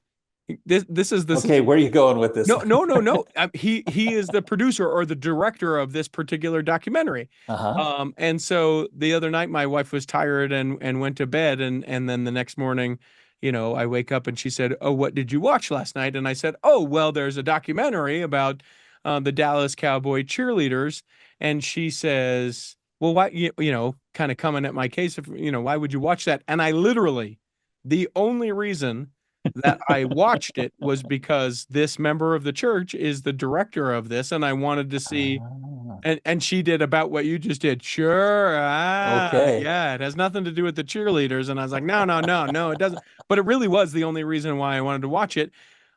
this is Okay, where are you going with this? No. He is the producer or the director of this particular documentary. And so the other night, my wife was tired and went to bed, and then the next morning, I wake up and she said, "Oh, what did you watch last night?" And I said, "Oh, well, there's a documentary about the Dallas Cowboy cheerleaders, and she says, well, why, kind of coming at my case of, why would you watch that? And I literally, the only reason that I watched it was because this member of the church is the director of this, and I wanted to see. And she did about what you just did. Sure. Okay. Yeah, it has nothing to do with the cheerleaders. And I was like, no, it doesn't. But it really was the only reason why I wanted to watch it.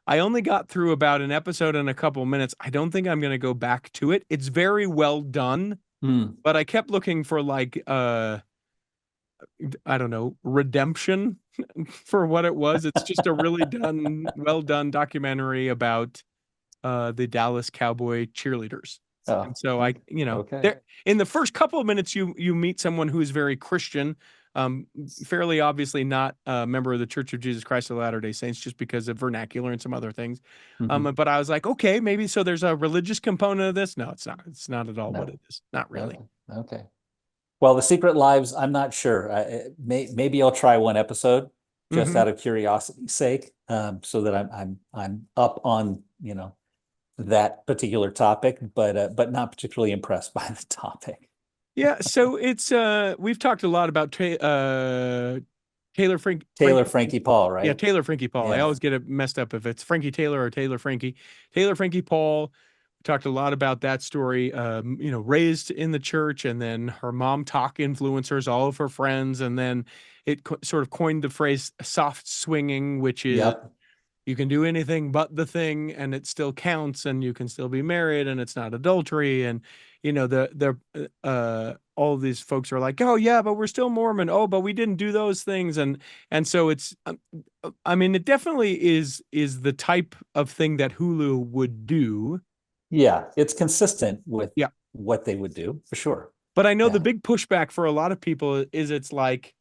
I only got through about an episode in a couple minutes. I don't think I'm going to go back to it. It's very well done, but I kept looking for like, I don't know, redemption for what it was. It's just a really well done documentary about the Dallas Cowboy cheerleaders. And so there, in the first couple of minutes, you meet someone who is very Christian, fairly obviously not a member of the Church of Jesus Christ of Latter-day Saints, just because of vernacular and some other things. But I was like, okay, maybe so there's a religious component of this. No, it's not. It's not at all what it is. Not really. Okay. Well, The Secret Lives, I'm not sure. Maybe I'll try one episode just out of curiosity's sake, so that I'm up on, that particular topic, but not particularly impressed by the topic. Yeah, so it's we've talked a lot about Taylor Frankie Paul, right? Yeah, Taylor Frankie Paul. I always get it messed up if it's Frankie Taylor or Taylor Frankie. Taylor Frankie Paul. We talked a lot about that story. Raised in the church, and then her mom talk influencers, all of her friends, and then it sort of coined the phrase "soft swinging," which is. You can do anything but the thing, and it still counts, and you can still be married, and it's not adultery. And all of these folks are like, oh yeah, but we're still Mormon. Oh, but we didn't do those things, and so it's. It definitely is the type of thing that Hulu would do. Yeah, it's consistent with what they would do for sure. But I know the big pushback for a lot of people is it's like,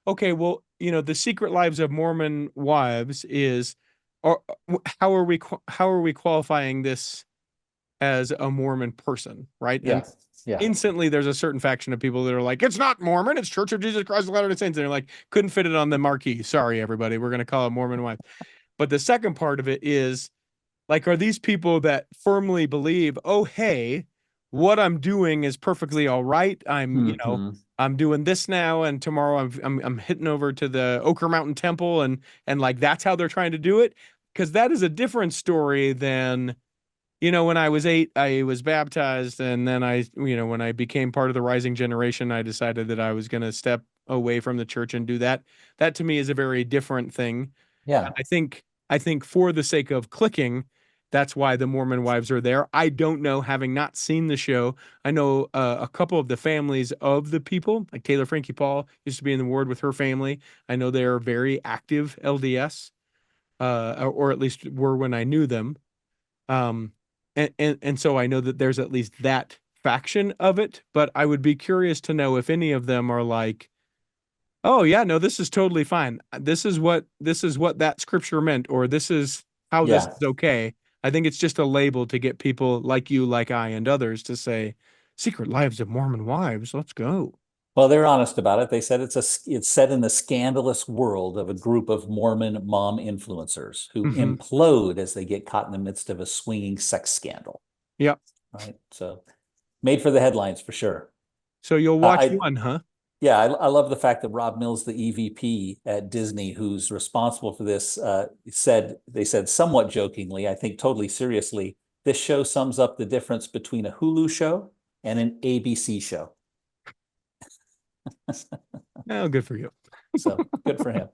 okay, well, The Secret Lives of Mormon Wives is. Or how are we qualifying this as a Mormon person, right? Yeah. Instantly, there's a certain faction of people that are like, it's not Mormon, it's Church of Jesus Christ of Latter-day Saints. And they're like, couldn't fit it on the marquee. Sorry, everybody, we're going to call it Mormon wife. But the second part of it is, like, are these people that firmly believe, oh, hey, what I'm doing is perfectly all right. I'm doing this now, and tomorrow I'm hitting over to the Oquirrh Mountain Temple, and like that's how they're trying to do it. Because that is a different story than, when I was 8, I was baptized, and then when I became part of the rising generation, I decided that I was going to step away from the church and do that. That to me is a very different thing. Yeah, and I think for the sake of clicking, that's why the Mormon Wives are there. I don't know, having not seen the show. I know a couple of the families of the people, like Taylor Frankie Paul used to be in the ward with her family. I know they're very active LDS. Or at least were when I knew them. And so I know that there's at least that faction of it, but I would be curious to know if any of them are like, oh yeah, no, this is totally fine. This is what that scripture meant, or this is how this is okay. I think it's just a label to get people like you, like I, and others to say, Secret Lives of Mormon Wives, let's go. Well, they're honest about it. They said it's set in the scandalous world of a group of Mormon mom influencers who implode as they get caught in the midst of a swinging sex scandal. Yep. Right. So made for the headlines for sure. So you'll watch one, huh? Yeah, I love the fact that Rob Mills, the EVP at Disney, who's responsible for this, said somewhat jokingly, I think totally seriously, this show sums up the difference between a Hulu show and an ABC show. Oh, good for you. So good for him.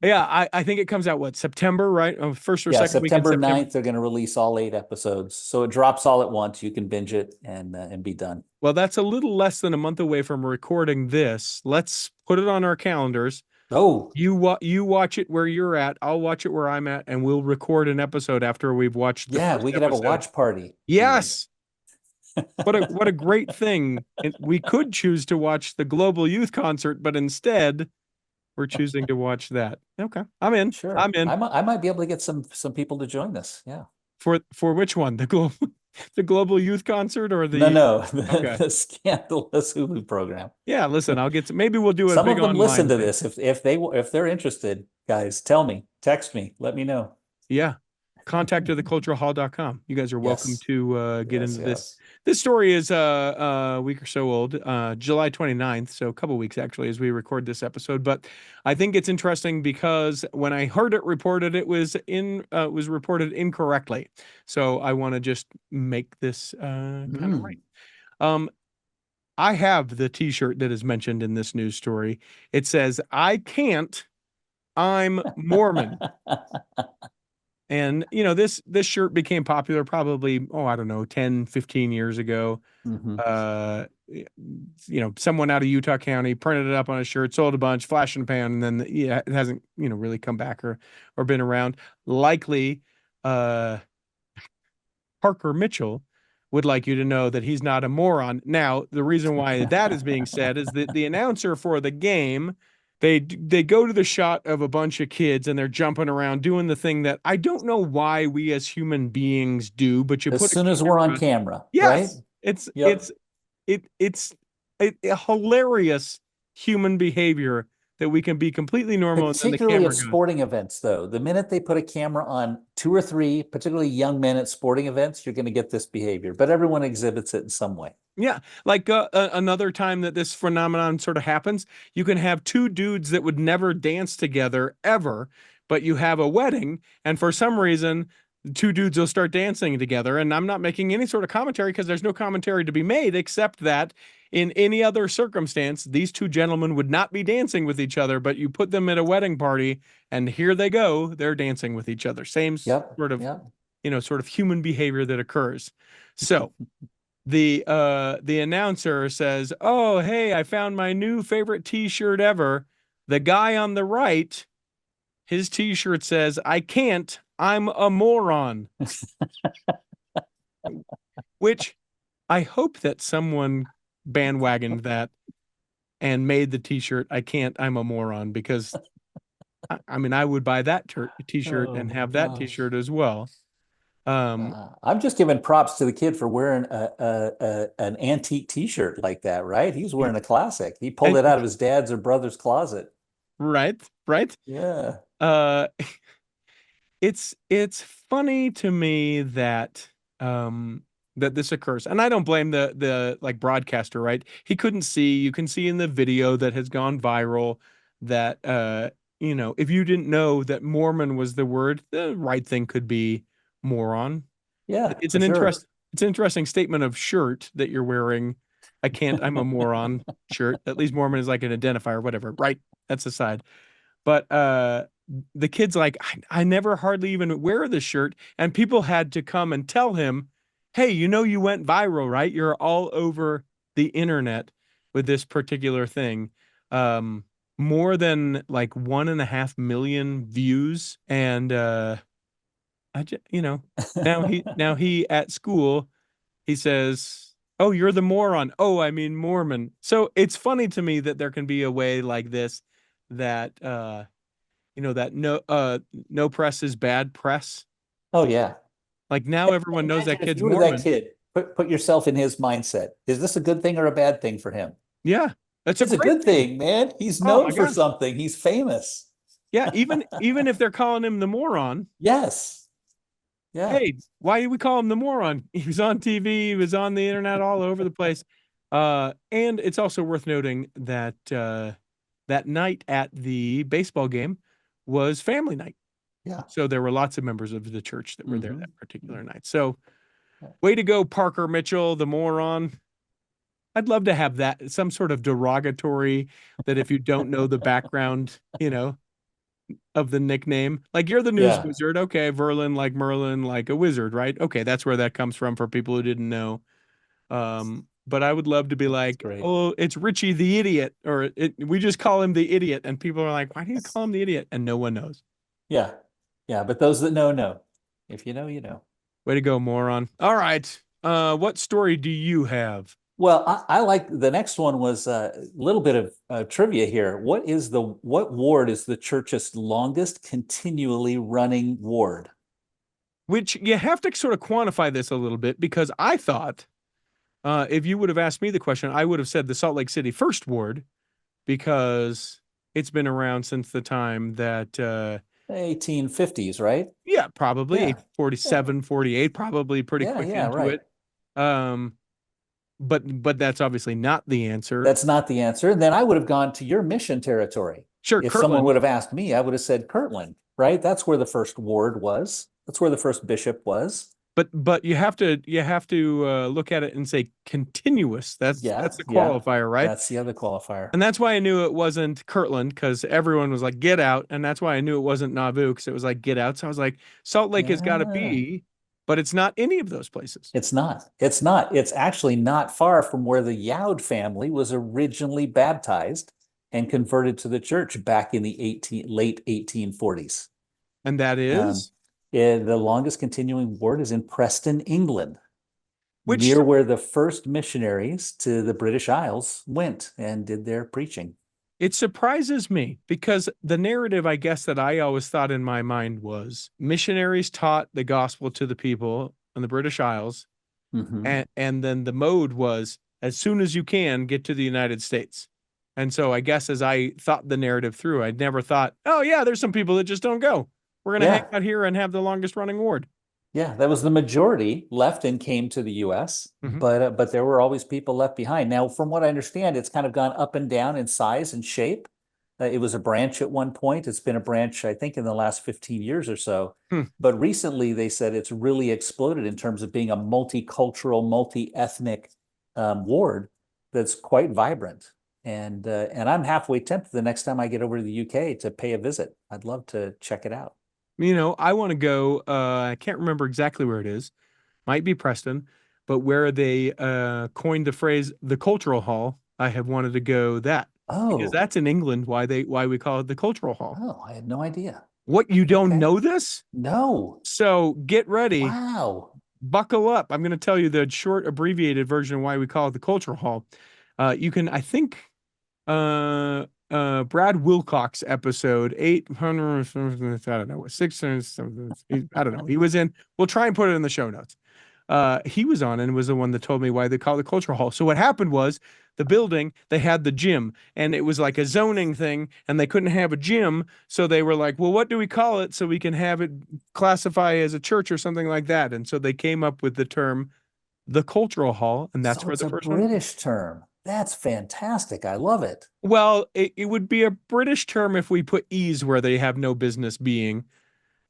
Yeah, I think it comes out September, right? Oh, first or second week in September 9th, they're going to release all 8 episodes. So it drops all at once. You can binge it and be done. Well, that's a little less than a month away from recording this. Let's put it on our calendars. Oh, you watch it where you're at. I'll watch it where I'm at, and we'll record an episode after we've watched. Yeah, we could have a watch party. Yes. What a great thing. We could choose to watch the Global Youth Concert, but instead we're choosing to watch that. Okay. I'm in. Sure. I'm in. I might be able to get some people to join this. Yeah. For which one? The Global Youth Concert or the the scandalous Hulu program. Yeah, listen, I'll get maybe we'll do a some big of them listen to this if they're interested, guys, tell me, text me, let me know. Yeah. contact@theculturalhall.com. You guys are welcome Yes. to get Yes, into this. yes. This story is a week or so old, July 29th, so a couple weeks actually as we record this episode. But I think it's interesting because when I heard it reported, it was reported incorrectly. So I want to just make this kind of right. I have the T-shirt that is mentioned in this news story. It says, "I can't, I'm Mormon." And, this shirt became popular probably, I don't know, 10, 15 years ago. Someone out of Utah County printed it up on a shirt, sold a bunch, flash and pan, and then it hasn't, really come back or been around. Likely, Parker Mitchell would like you to know that he's not a moron. Now, the reason why that is being said is that the announcer for the game, they go to the shot of a bunch of kids and they're jumping around doing the thing that I don't know why we as human beings do, but you As put soon as we're on camera, right? yes, it's Yep. it's a hilarious human behavior that we can be completely normal and then the Particularly camera at goes. sporting events, though. The minute they put a camera on 2 or 3, particularly young men at sporting events, you're going to get this behavior. But everyone exhibits it in some way. Yeah, like another time that this phenomenon sort of happens, you can have two dudes that would never dance together ever, but you have a wedding, and for some reason, two dudes will start dancing together. And I'm not making any sort of commentary because there's no commentary to be made, except that in any other circumstance, these two gentlemen would not be dancing with each other, but you put them at a wedding party, and here they go, they're dancing with each other. Same sort of, sort of human behavior that occurs. So the announcer says, "Oh, hey, I found my new favorite T-shirt ever." The guy on the right, his T-shirt says, "I can't, I'm a moron." Which I hope that someone bandwagoned that and made the T-shirt, "I can't, I'm a moron," because I mean, I would buy that T-shirt and have that T-shirt as well. I'm just giving props to the kid for wearing an antique T-shirt like that, right? He's wearing a classic. He pulled it out of his dad's or brother's closet. Right. Yeah. It's funny to me that that this occurs, and I don't blame the like broadcaster, right? He couldn't see. You can see in the video that has gone viral that if you didn't know that Mormon was the word, the right thing could be moron. Yeah, it's an interesting statement of shirt that you're wearing. "I can't, I'm a moron" shirt. At least Mormon is like an identifier, whatever, right? That's aside. But the kid's like, I never hardly even wear this shirt. And people had to come and tell him, "Hey, you went viral, right? You're all over the internet with this particular thing." More than like 1.5 million views. And now he at school, he says, "Oh, you're the moron. Oh, I mean Mormon." So it's funny to me that there can be a way like this that that no press is bad press. Oh yeah. Like now everyone knows that kid's you were Mormon. that kid. Put yourself in his mindset. Is this a good thing or a bad thing for him? Yeah, it's a good thing, man. He's known for something. He's famous. Yeah, even if they're calling him the moron. Yes. Yeah. Hey, why do we call him the moron? He was on TV, he was on the internet all over the place. And it's also worth noting that that night at the baseball game was family night. Yeah. So there were lots of members of the church that were there that particular night. So way to go, Parker Mitchell, the moron. I'd love to have that, some sort of derogatory that if you don't know the background, of the nickname. Like, you're the news wizard. Okay, Verlin like Merlin, like a wizard, right? Okay, that's where that comes from for people who didn't know. But I would love to be like, "Oh, it's Richie the idiot," or we just call him the idiot, and people are like, "Why do you call him the idiot?" And no one knows. Yeah. But those that know. If you know, you know. Way to go, moron. All right. What story do you have? Well, I like the next one was a little bit of trivia here. What ward is the church's longest continually running ward? Which you have to sort of quantify this a little bit, because I thought if you would have asked me the question, I would have said the Salt Lake City First Ward, because it's been around since the time that 1850s, right? Yeah, probably Yeah. 47, 48, probably pretty Yeah, quick yeah, into right. it. But that's obviously not the answer. That's not the answer. And then I would have gone to your mission territory. Sure, If someone Kirtland. would have asked me, I would have said Kirtland, right? That's where the first ward was. That's where the first bishop was. But you have to look at it and say continuous. That's Yeah, the yeah. qualifier, right? That's the other qualifier. And that's why I knew it wasn't Kirtland, because everyone was like, get out. And that's why I knew it wasn't Nauvoo, because it was like, get out. So I was like, Salt Lake has got to Yeah. be, but it's not any of those places. It's not. It's not. It's actually not far from where the Youd family was originally baptized and converted to the church back in the late 1840s. And that is? The longest continuing ward is in Preston, England, Which- near where the first missionaries to the British Isles went and did their preaching. It surprises me because the narrative, I guess, that I always thought in my mind was missionaries taught the gospel to the people on the British Isles. Mhm. And then the mode was, as soon as you can, get to the United States. And so I guess as I thought the narrative through, I'd never thought, oh yeah, there's some people that just don't go. We're going to Yeah. hang out here and have the longest running ward. Yeah, that was the majority left and came to the U.S., Mhm. but there were always people left behind. Now, from what I understand, it's kind of gone up and down in size and shape. It was a branch at one point. It's been a branch, I think, in the last 15 years or so. But recently, they said it's really exploded in terms of being a multicultural, multi-ethnic ward that's quite vibrant. And I'm halfway tempted the next time I get over to the UK to pay a visit. I'd love to check it out. You know, I want to go, I can't remember exactly where it is. Might be Preston, but where they coined the phrase the cultural hall, I have wanted to go that. Oh, Because that's in England, why we call it the cultural hall. oh, I had no idea. What, you don't Okay. know this? No. So get ready, Wow. buckle up. I'm going to tell you the short abbreviated version of why we call it the cultural hall. You can, I think, Brad Wilcox episode 800, I don't know, 600, I don't know. He was in, we'll try and put it in the show notes. He was on and was the one that told me why they call it the cultural hall. So what happened was the building, they had the gym and it was like a zoning thing and they couldn't have a gym. So they were like, well, what do we call it so we can have it classify as a church or something like that? And so they came up with the term the cultural hall, and that's So where it's the a first one. British term. That's fantastic. I love it. Well, it would be a British term if we put E's where they have no business being.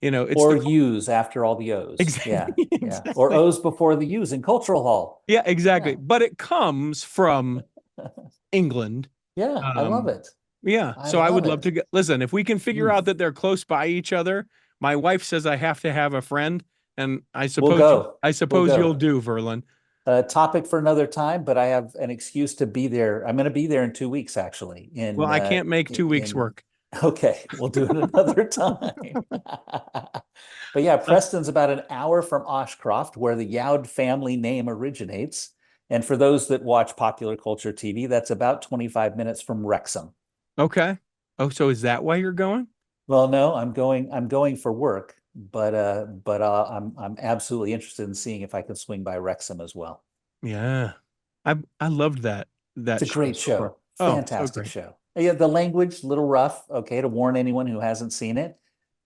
You know, it's Or the, U's after all the O's. Exactly, Yeah, yeah. exactly. Or O's before the U's in cultural hall. yeah, exactly. Yeah. But it comes from England. Yeah, I love Um, it. Yeah. I So I would love love it. to get, listen, if we can figure Mm. out that they're close by each other, my wife says I have to have a friend, and I suppose go. I suppose go. you'll do, Verlin. Topic for another time, but I have an excuse to be there. I'm going to be there in 2 weeks, actually. Well, I can't make 2 weeks work. Okay, we'll do it another time. But yeah, Preston's about an hour from Oshcroft, where the Youd family name originates. And for those that watch popular culture TV, that's about 25 minutes from Wrexham. Okay. Oh, so is that why you're going? Well, no, I'm going for work, but I'm absolutely interested in seeing if I can swing by Wrexham as well. Yeah. I loved that. It's a great so far. show. Oh, so Fantastic great. show. Yeah, the language, a little rough, okay, to warn anyone who hasn't seen it.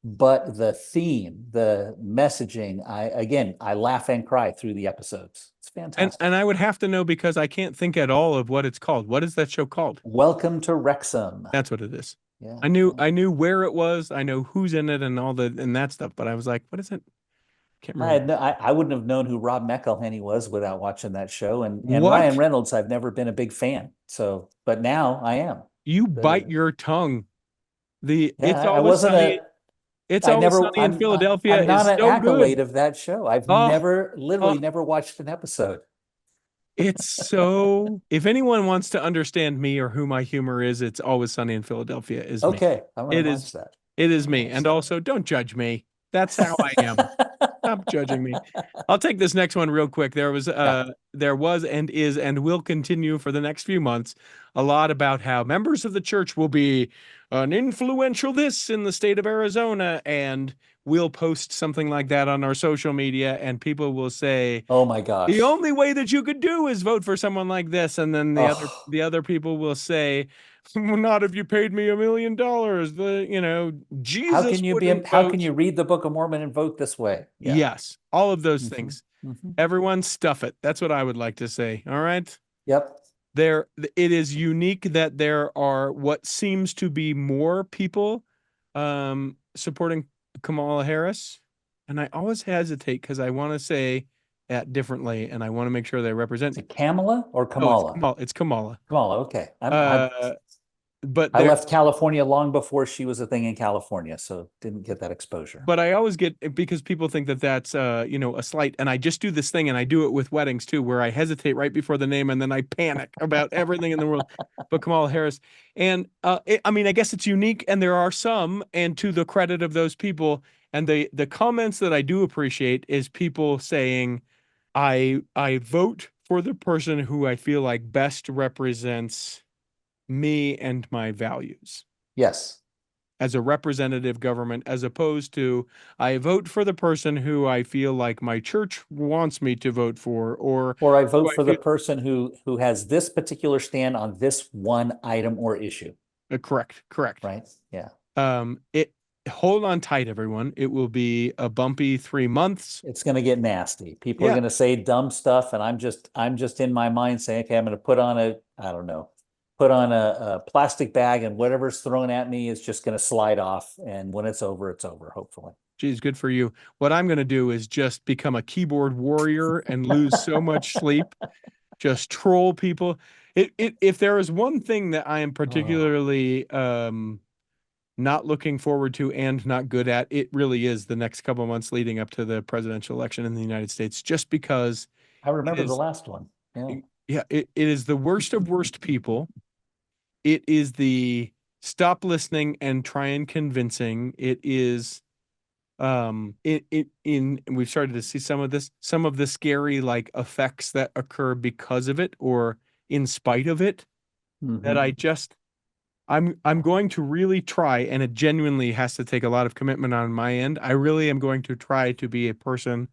But the theme, the messaging, I laugh and cry through the episodes. It's fantastic. And I would have to know because I can't think at all of what it's called. What is that show called? Welcome to Wrexham. That's what it is. Yeah. I knew where it was. I know who's in it and all and that stuff. But I was like, what is it? Can't remember. I wouldn't have known who Rob McElhenney was without watching that show. And What? Ryan Reynolds, I've never been a big fan. So, but now I am. You bite your tongue. Yeah, It's I always wasn't sunny. a. It's I always never. sunny in Philadelphia. I'm not is an so accolade good. of that show. I've Oh, literally oh. never watched an episode. It's so. If anyone wants to understand me or who my humor is, it's always sunny in Philadelphia. Is me. Okay, I'm gonna It watch is- that. It is me. And also, don't judge me. That's how I am. Stop judging me. I'll take this next one real quick. There was and is and will continue for the next few months a lot about how members of the church will be an influential this in the state of Arizona, and we'll post something like that on our social media, and people will say, Oh my gosh. the only way that you could do is vote for someone like this, and then the Ugh. other people will say, not if you paid me $1 million. Jesus How can you wouldn't how vote. can you read the Book of Mormon and vote this way? Yeah. Yes, all of those Mhm. things. Mhm. Everyone stuff it. That's what I would like to say. All right. Yep. It is unique that there are what seems to be more people supporting Kamala Harris. And I always hesitate because I want to say that differently and I want to make sure they represent. Is it Kamala or Oh, Kamala? it's Kamala. Kamala. Okay. But I left California long before she was a thing in California, so didn't get that exposure. But I always get, because people think that that's a slight, and I just do this thing, and I do it with weddings too, where I hesitate right before the name, and then I panic about everything in the world. But Kamala Harris, and I mean, I guess it's unique, and there are some, and to the credit of those people, and the comments that I do appreciate is people saying, I vote for the person who I feel like best represents me and my values Yes. as a representative government, as opposed to I vote for the person who I feel like my church wants me to vote for, or Or I vote who I for the feel- person who has this particular stand on this one item or issue, correct. right? Yeah. It hold on tight, everyone. It will be a bumpy 3 months. It's going to get nasty. People are Yeah. going to say dumb stuff, and I'm just in my mind saying, okay, I'm going to put on a plastic bag, and whatever's thrown at me is just going to slide off. And when it's over, hopefully. Geez, good for you. What I'm going to do is just become a keyboard warrior and lose so much sleep, just troll people. If there is one thing that I am particularly not looking forward to and not good at, it really is the next couple of months leading up to the presidential election in the United States, just because I remember is- the last one. Yeah. it is the worst of worst people. It is the stop listening and try and convincing. It is in we've started to see some of the scary like effects that occur because of it or in spite of it, that Mhm. I'm going to really try, and it genuinely has to take a lot of commitment on my end. I really am going to try to be a person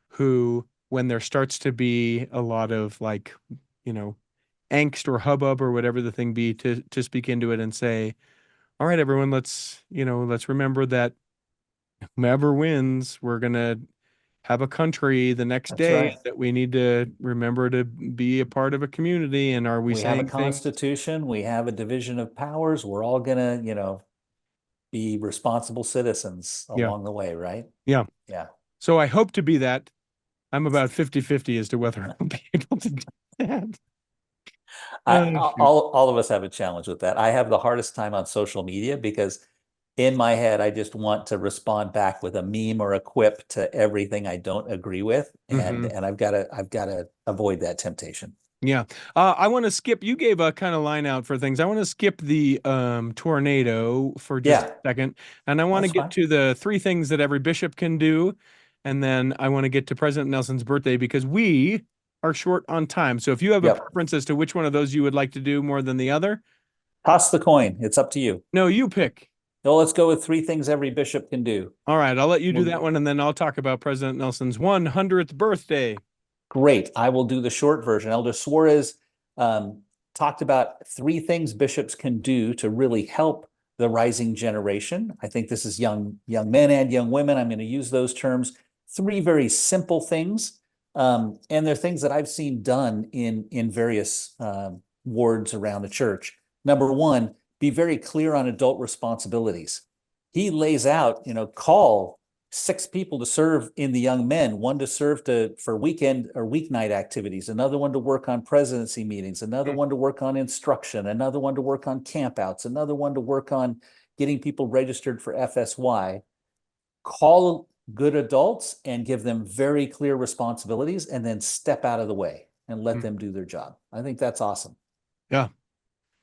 who, when there starts to be a lot of like, angst or hubbub or whatever the thing be, to speak into it and say, all right, everyone, let's remember that whomever wins, we're gonna have a country the next That's day, right. that we need to remember to be a part of a community. And are we We have a saying things? constitution, we have a division of powers. We're all gonna, be responsible citizens Yeah. along the way, right? Yeah. Yeah. So I hope to be that. I'm about 50-50 as to whether I'll be able to do that. Oh, shoot. All of us have a challenge with that. I have the hardest time on social media because in my head, I just want to respond back with a meme or a quip to everything I don't agree with. And Mhm. I've gotta avoid that temptation. Yeah. I want to skip, you gave a kind of line out for things. I want to skip the tornado for just Yeah. a second. And I want to That's get fine. to the 3 things that every bishop can do. And then I want to get to President Nelson's birthday, because we are short on time. So if you have a Yep. preference as to which one of those you would like to do more than the other, Toss the coin. It's up to you. no, you pick. No, let's go with 3 things every bishop can do. All right, I'll let you do Well- that one, and then I'll talk about President Nelson's 100th birthday. Great. I will do the short version. Elder Suarez talked about 3 things bishops can do to really help the rising generation. I think this is young men and young women. I'm going to use those terms. 3 very simple things. And they're things that I've seen done in various wards around the church. Number 1, be very clear on adult responsibilities. He lays out, call 6 people to serve in the young men, 1 to serve for weekend or weeknight activities, another one to work on presidency meetings, another one to work on instruction, another one to work on campouts, another one to work on getting people registered for FSY. Call good adults and give them very clear responsibilities, and then step out of the way and let them do their job. I think that's awesome. Yeah.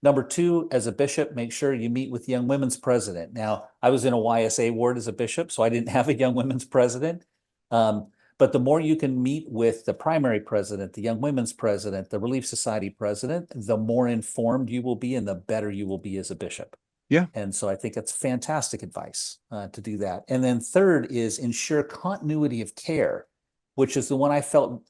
Number 2, as a bishop, make sure you meet with young women's president. Now, I was in a YSA ward as a bishop, so I didn't have a young women's president. But the more you can meet with the primary president, the young women's president, the Relief Society president, the more informed you will be and the better you will be as a bishop. Yeah. And so I think it's fantastic advice to do that. And then 3rd is ensure continuity of care, which is the one I felt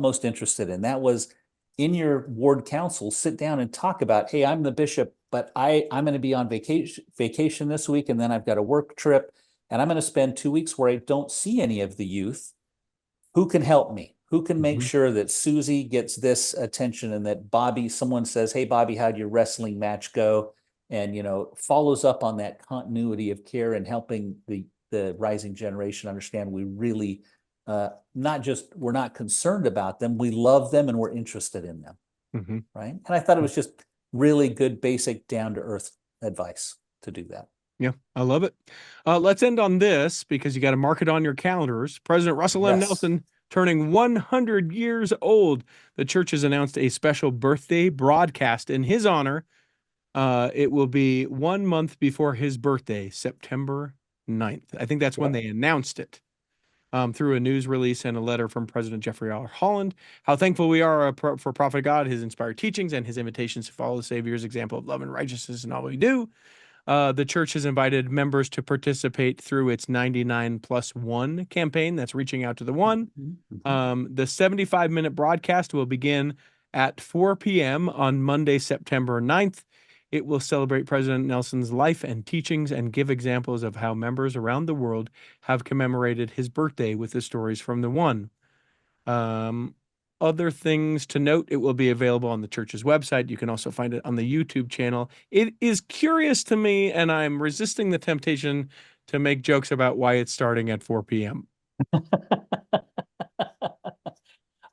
most interested in. That was in your ward council, sit down and talk about, hey, I'm the bishop, but I'm going to be on vacation this week, and then I've got a work trip, and I'm going to spend 2 weeks where I don't see any of the youth. Who can help me? Who can make sure that Susie gets this attention and that Bobby, someone says, hey, Bobby, how'd your wrestling match go? And, follows up on that continuity of care and helping the rising generation understand we really, we're not concerned about them. We love them and we're interested in them. Right. And I thought it was just really good, basic, down to earth advice to do that. Yeah, I love it. Let's end on this because you got to mark it on your calendars. President Russell M. Nelson turning 100 years old. The church has announced a special birthday broadcast in his honor. It will be 1 month before his birthday, September 9th. I think that's when they announced it through a news release and a letter from President Jeffrey R. Holland. How thankful we are for Prophet God, his inspired teachings, and his invitations to follow the Savior's example of love and righteousness in all we do. The church has invited members to participate through its 99+1 campaign that's reaching out to the one. The 75-minute broadcast will begin at 4 p.m. on Monday, September 9th. It will celebrate President Nelson's life and teachings and give examples of how members around the world have commemorated his birthday with the stories from the one. Other things to note, it will be available on the church's website. You can also find it on the YouTube channel. It is curious to me, and I'm resisting the temptation to make jokes about why it's starting at 4 p.m.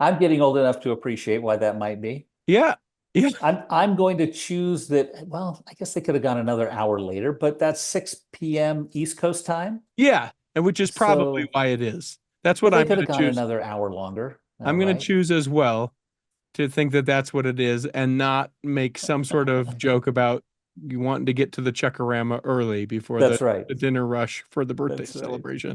I'm getting old enough to appreciate why that might be. Yeah. Yeah. I'm going to choose that. Well, I guess they could have gone another hour later, but that's 6 p.m. East Coast time. Yeah, and which is probably why it is. That's what I'm going to choose. They could have gone another hour longer. I'm going to choose as well to think that that's what it is and not make some sort of joke about you wanting to get to the Chuckarama early before the dinner rush for the birthday celebration.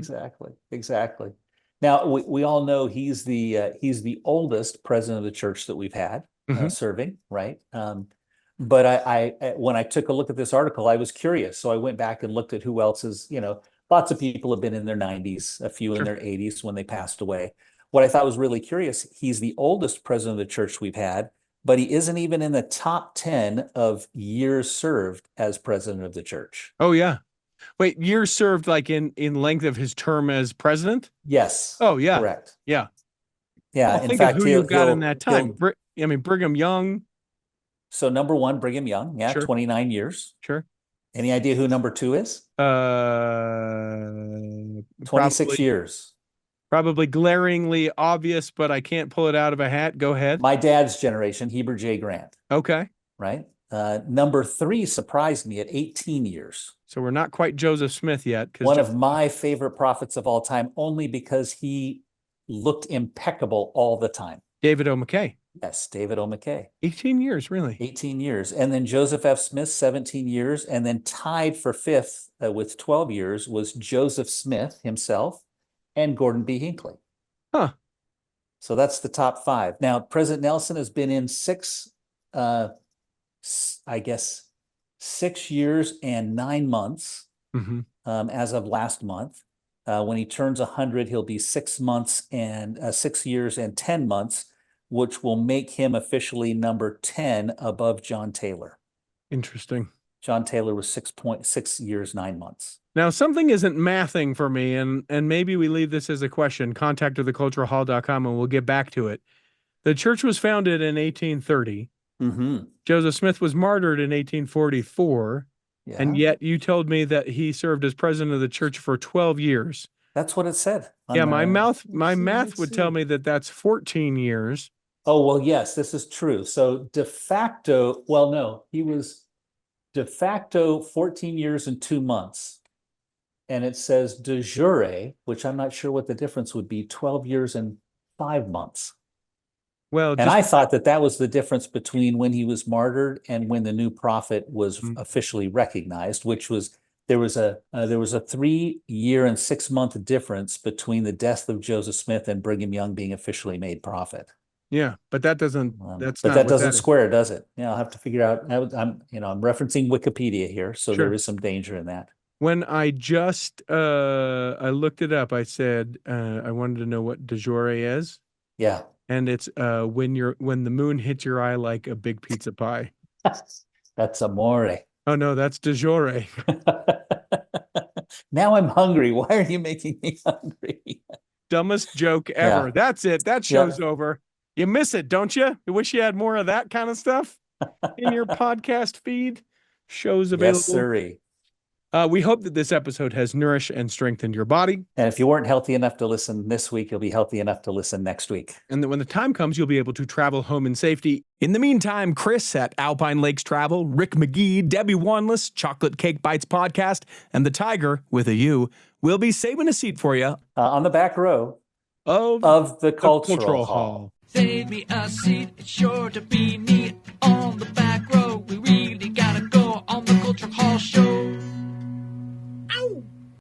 Exactly. Now, we all know he's the oldest president of the church that we've had serving, right? But I when I took a look at this article, I was curious. So I went back and looked at who else is, lots of people have been in their 90s, a few in their 80s when they passed away. What I thought was really curious, he's the oldest president of the church we've had, but he isn't even in the top 10 of years served as president of the church. Oh, yeah. Wait, years served like in length of his term as president? Yes. Oh, yeah. Correct. Yeah. Yeah. Well, in fact, who you've got in that time. Brigham Young. So number one, Brigham Young. Yeah, sure. 29 years. Sure. Any idea who number two is? 26 years. Probably glaringly obvious, but I can't pull it out of a hat. Go ahead. My dad's generation, Heber J. Grant. Okay. Right. Number three surprised me at 18 years. So we're not quite Joseph Smith yet. One of my favorite prophets of all time, only because he looked impeccable all the time. David O. McKay. Yes, David O. McKay. 18 years, really? 18 years. And then Joseph F. Smith, 17 years. And then tied for fifth with 12 years was Joseph Smith himself and Gordon B. Hinckley. Huh. So that's the top five. Now, President Nelson has been in 6 years and 9 months as of last month. When he turns 100, he'll be 6 years and 10 months, which will make him officially number 10 above John Taylor. Interesting. John Taylor was 6 years, 9 months. Now, something isn't mathing for me, and maybe we leave this as a question. Contact theculturalhall.com and we'll get back to it. The church was founded in 1830. Joseph Smith was martyred in 1844. Yeah. And yet you told me that he served as president of the church for 12 years. That's what it said. Yeah, my math would tell me that that's 14 years. Oh, well, yes, this is true. So de facto, he was de facto 14 years and 2 months. And it says de jure, which I'm not sure what the difference would be, 12 years and 5 months. Well, and I thought that was the difference between when he was martyred and when the new prophet was officially recognized, which was there was a 3 year and 6 month difference between the death of Joseph Smith and Brigham Young being officially made prophet. Yeah, but that doesn't. That doesn't square, does it? Yeah, I'll have to figure out. I'm referencing Wikipedia here, so there is some danger in that. When I just I looked it up, I said I wanted to know what de jure is. Yeah. and it's when the moon hits your eye like a big pizza pie. That's amore. Oh no, that's de jure. Now I'm hungry. Why are you making me hungry? Dumbest joke ever. Yeah. That's it. That show's over. You miss it, don't you? You wish you had more of that kind of stuff in your podcast feed. Shows available. Yes, sirree. We hope that this episode has nourished and strengthened your body. And if you weren't healthy enough to listen this week, you'll be healthy enough to listen next week. And that when the time comes, you'll be able to travel home in safety. In the meantime, Chris at Alpine Lakes Travel, Rick McGee, Debbie Wanless, Chocolate Cake Bites Podcast, and the Tiger with a U will be saving a seat for you On the back row of the Cultural Hall. Save me a seat, it's sure to be neat on the back row. We really gotta go on the Cultural Hall show.